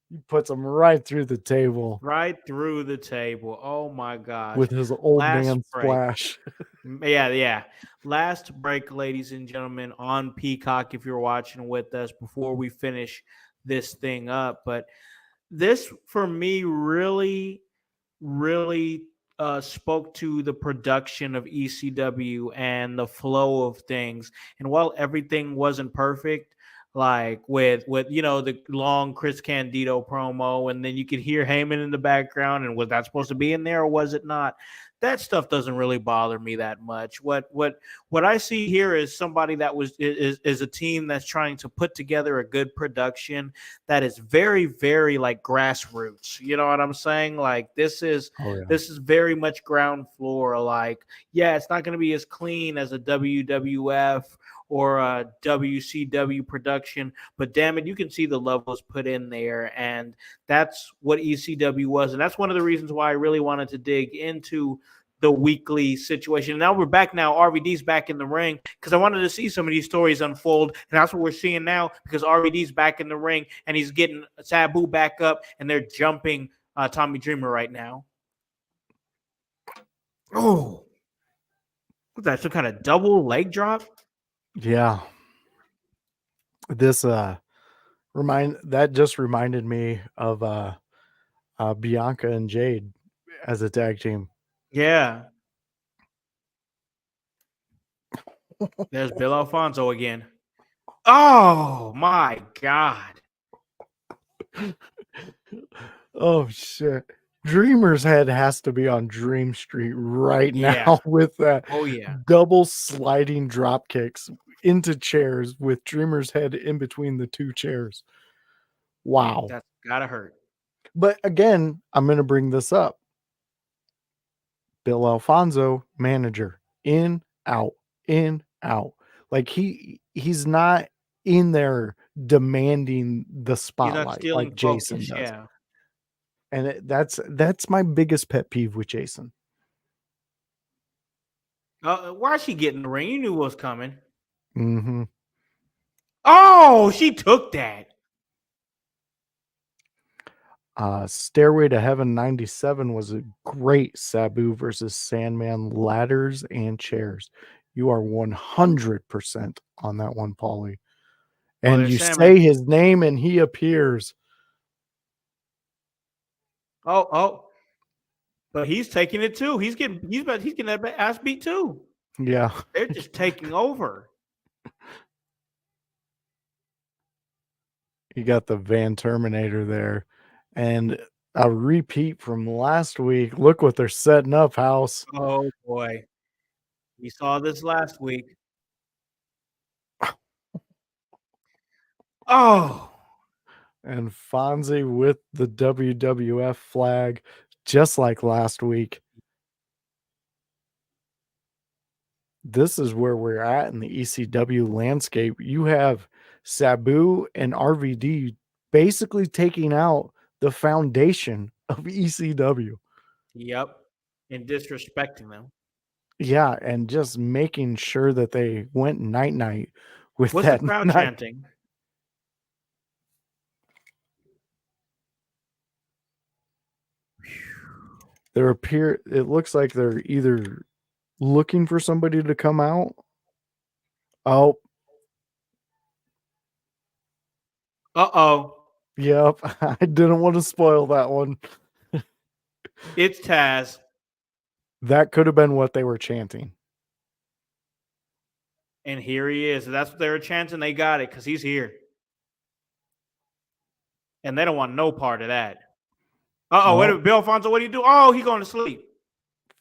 He puts him right through the table. Right through the table. Oh, my gosh. With his old man splash. Yeah. Last break, ladies and gentlemen, on Peacock, if you're watching with us before we finish this thing up. But this, for me, really, really spoke to the production of ECW and the flow of things. And while everything wasn't perfect, like with the long Chris Candido promo, and then you could hear Heyman in the background, and was that supposed to be in there or was it not? That stuff doesn't really bother me that much. What I see here is somebody that is a team that's trying to put together a good production that is very, very like grassroots. You know what I'm saying? Like this is very much ground floor. Like, it's not going to be as clean as a WWF or a WCW production, but damn it, you can see the levels put in there, and that's what ECW was, and that's one of the reasons why I really wanted to dig into the weekly situation. Now we're back. Now RVD's back in the ring because I wanted to see some of these stories unfold, and that's what we're seeing now because RVD's back in the ring and he's getting Sabu back up, and they're jumping Tommy Dreamer right now. Oh, what's that? Some kind of double leg drop? Yeah. This just reminded me of Bianca and Jade as a tag team. Yeah. There's Bill Alfonso again. Oh my God. Oh shit. Dreamer's head has to be on Dream Street right now with that double sliding drop kicks into chairs with Dreamer's head in between the two chairs. Wow. That's gotta hurt. But again, I'm going to bring this up. Bill Alfonso, manager, in, out. Like he's not in there demanding the spotlight like Jason does. Yeah. And that's my biggest pet peeve with Jason. Why is she getting the ring? You knew what was coming. Mm-hmm. Oh, she took that. Stairway to Heaven 97 was a great Sabu versus Sandman ladders and chairs. You are 100% on that one, Paulie. And you say his name and he appears. Oh. But he's taking it too. He's getting that ass beat too. Yeah. They're just taking over. You got the Van Terminator there. And a repeat from last week. Look what they're setting up, Howse. Oh boy. We saw this last week. Oh. And Fonzie with the WWF flag, just like last week. This is where we're at in the ECW landscape. You have Sabu and RVD basically taking out the foundation of ECW. Yep. and disrespecting them. Yeah, and just making sure that they went night night with What's the that crowd night. chanting? It looks like they're either looking for somebody to come out. Oh, Uh-oh. yep. I didn't want to spoil that one. It's Taz. That could have been what they were chanting. And here he is. If that's what they were chanting, they got it because he's here. And they don't want no part of that. Uh-oh, wait a Well, minute. Bill Alfonso, what do you do? Oh, he going to sleep.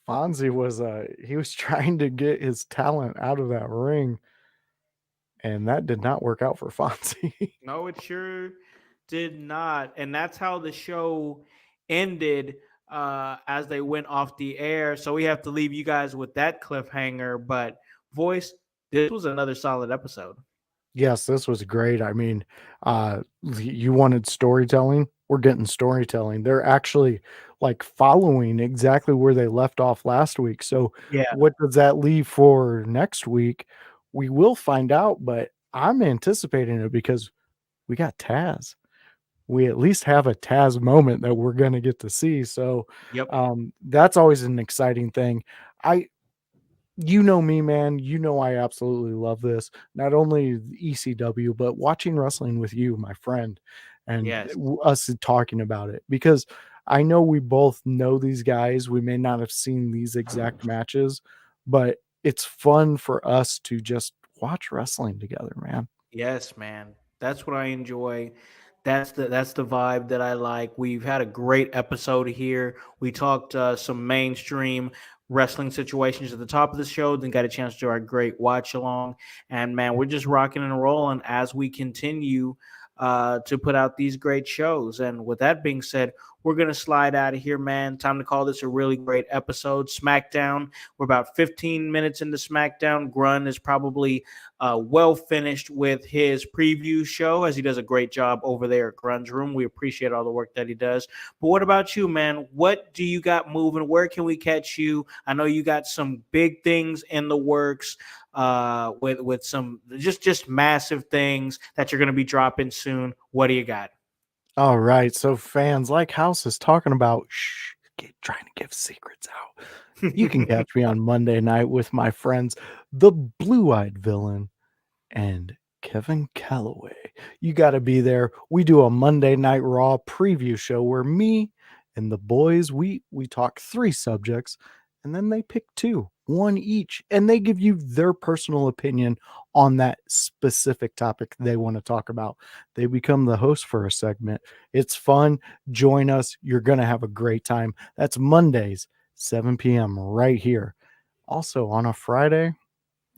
Fonzie was trying to get his talent out of that ring, and that did not work out for Fonzie. No, it sure did not. And that's how the show ended as they went off the air. So we have to leave you guys with that cliffhanger. But, Voice, this was another solid episode. Yes, this was great. I mean, you wanted storytelling. We're getting storytelling. They're actually like following exactly where they left off last week. So, Yeah. what does that leave for next week? We will find out, but I'm anticipating it because we got Taz. We at least have a Taz moment that we're going to get to see. So, Yep. that's always an exciting thing. You know me, man. You know I absolutely love this. Not only ECW, but watching wrestling with you, my friend, and Yes. us talking about it. Because I know we both know these guys. We may not have seen these exact matches, but it's fun for us to just watch wrestling together, man. Yes, man. That's what I enjoy. That's the vibe that I like. We've had a great episode here. We talked some mainstream wrestling situations at the top of the show, then got a chance to do our great watch along. And man, we're just rocking and rolling as we continue to put out these great shows. And with that being said, we're going to slide out of here, man. Time to call this a really great episode. SmackDown. We're about 15 minutes into SmackDown. Grun is probably well finished with his preview show, as he does a great job over there at Grun's Room. We appreciate all the work that he does. But what about you, man? What do you got moving? Where can we catch you? I know you got some big things in the works with some just massive things that you're going to be dropping soon. What do you got? All right. So fans like Howse is talking about trying to give secrets out. You can catch me on Monday night with my friends, the Blue-Eyed Villain and Kevin Calloway. You got to be there. We do a Monday Night Raw preview show where me and the boys, we talk 3 subjects, and then they pick 2, 1 each, and they give you their personal opinion on that specific topic they want to talk about. They become the host for a segment. It's fun. Join us. You're going to have a great time. That's Mondays, 7 p.m. right here. Also on a Friday,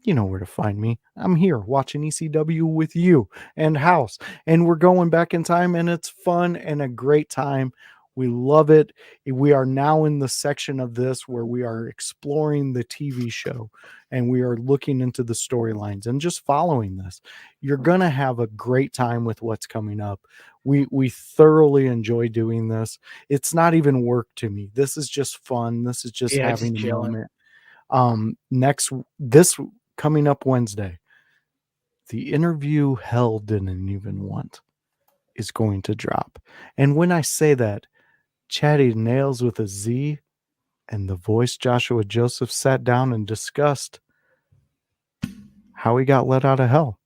you know where to find me. I'm here watching ECW with you and Howse, and we're going back in time, and it's fun and a great time. We love it. We are now in the section of this where we are exploring the TV show and we are looking into the storylines and just following this. You're going to have a great time with what's coming up. We thoroughly enjoy doing this. It's not even work to me. This is just fun. This is just Yeah, having just a chilling. moment. This coming up Wednesday, the interview hell didn't even want is going to drop. And when I say that, Chatty Nails with a Z and the voice Joshua Joseph sat down and discussed how he got let out of hell.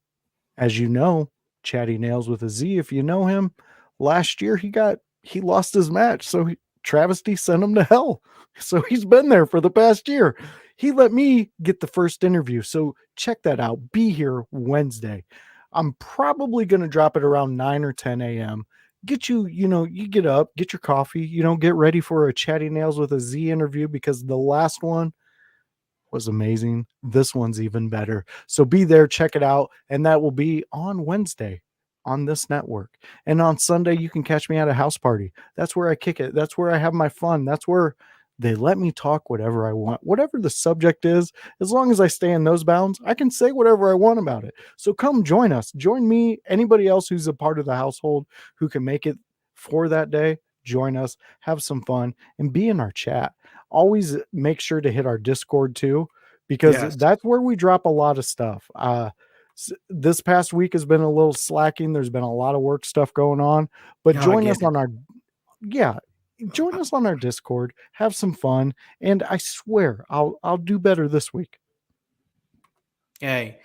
As you know, Chatty Nails with a Z, if you know him, last year he lost his match, so Travesty sent him to hell. So he's been there for the past year. He let me get the first interview, so check that out. Be here Wednesday. I'm probably going to drop it around 9 or 10 a.m. Get you get up, get your coffee, get ready for a Chatty Nails with a Z interview because the last one was amazing. This one's even better. So be there, check it out. And that will be on Wednesday on this network. And on Sunday, you can catch me at a house party. That's where I kick it. That's where I have my fun. That's where they let me talk whatever I want, whatever the subject is. As long as I stay in those bounds, I can say whatever I want about it. So come join us. Join me, anybody else who's a part of the household who can make it for that day. Join us, have some fun, and be in our chat. always make sure to hit our Discord too, because Yes. that's where we drop a lot of stuff. This past week has been a little slacking. There's been a lot of work stuff going on, but Oh, I join get us it. on our, join us on our Discord, have some fun. And I swear I'll do better this week. Hey,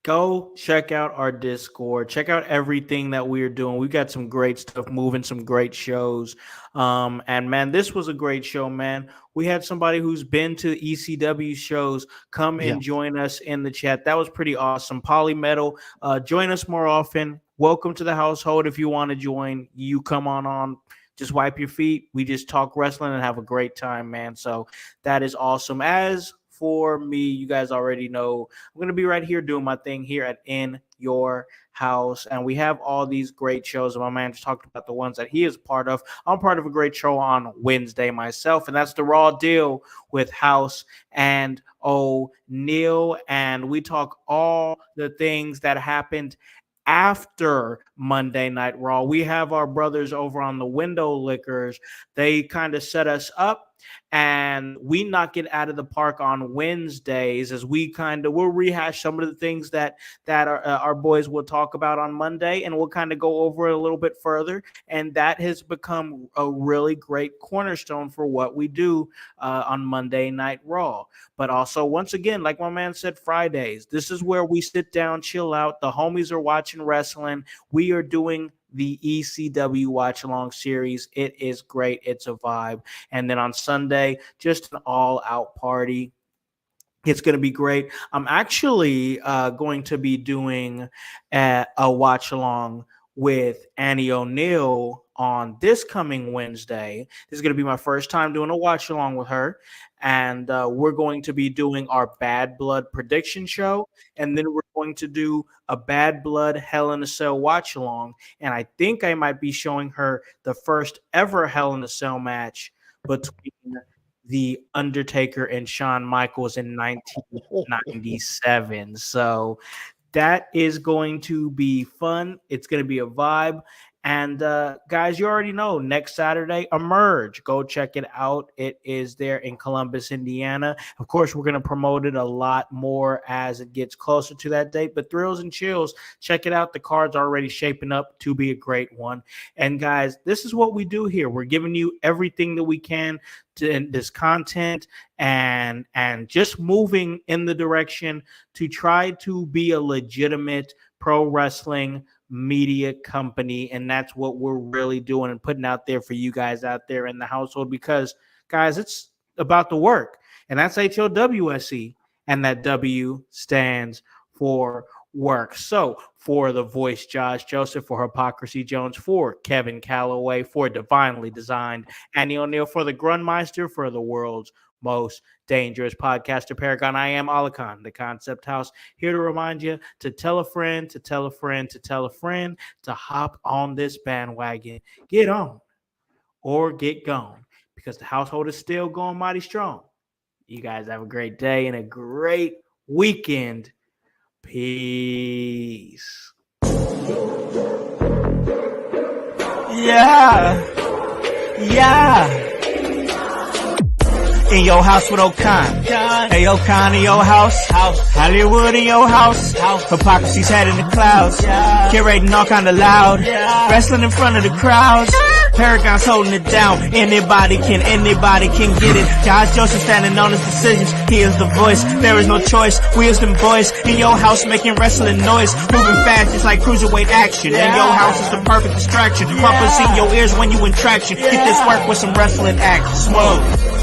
go check out our Discord. Check out everything that we are doing. We got some great stuff moving, some great shows. And man, this was a great show, man. We had somebody who's been to ECW shows come and Yes. join us in the chat. That was pretty awesome. Polymetal, join us more often. Welcome to the household. If you want to join, you come on. Just wipe your feet. We just talk wrestling and have a great time, man. So that is awesome. As for me, you guys already know I'm going to be right here doing my thing here at In Your House. And we have all these great shows. My man just talked about the ones that he is part of. I'm part of a great show on Wednesday myself, and that's the Raw Deal with Howse and O'Neal. And we talk all the things that happened after Monday Night Raw. We have our brothers over on the Window Lickers. They kind of set us up, and we knock it out of the park on Wednesdays as we'll rehash some of the things that our boys will talk about on Monday, and we'll kind of go over it a little bit further. And that has become a really great cornerstone for what we do on Monday Night Raw. But also, once again, like my man said, Fridays, this is where we sit down, chill out. The homies are watching wrestling. We are doing the ECW watch along series. It is great. It's a vibe. And then on Sunday, just an all out party. It's going to be great. I'm actually going to be doing a watch along with Annie O'Neal on this coming Wednesday. This is going to be my first time doing a watch along with her. And we're going to be doing our Bad Blood prediction show. And then we're going to do a Bad Blood Hell in a Cell watch along. And I think I might be showing her the first ever Hell in a Cell match between The Undertaker and Shawn Michaels in 1997. So that is going to be fun. It's going to be a vibe. And guys, you already know, next Saturday, Emerge. Go check it out. It is there in Columbus, Indiana. Of course, we're going to promote it a lot more as it gets closer to that date. But Thrills and Chills, check it out. The card's already shaping up to be a great one. And guys, this is what we do here. We're giving you everything that we can to this content and just moving in the direction to try to be a legitimate pro wrestling media company. And that's what we're really doing and putting out there for you guys out there in the household, because guys, it's about the work, and that's HOWSE, and that W stands for work. So for the voice, Josh Joseph, for Hypocrisy Jones, for Kevin Calloway, for Divinely Designed Annie O'Neal, for the Grunmeister, for the world's most dangerous podcaster paragon, I am Alakan, the Concept House, here to remind you to tell a friend, to tell a friend, to tell a friend, to hop on this bandwagon. Get on or get gone, because the household is still going mighty strong. You guys have a great day and a great weekend. Peace. Yeah. In your house with O'Con. Hey, O'Con in your house. Hollywood in your house. Hypocrisy's head in the clouds. Curating all kind of loud. Wrestling in front of the crowds. Paragon's holding it down. Anybody can get it. Josh Joseph standing on his decisions. He is the voice. There is no choice. We as them boys in your house making wrestling noise. Moving fast just like cruiserweight action. In your house is the perfect distraction. Rumpus in your ears when you in traction. Get this work with some wrestling action. Smoke.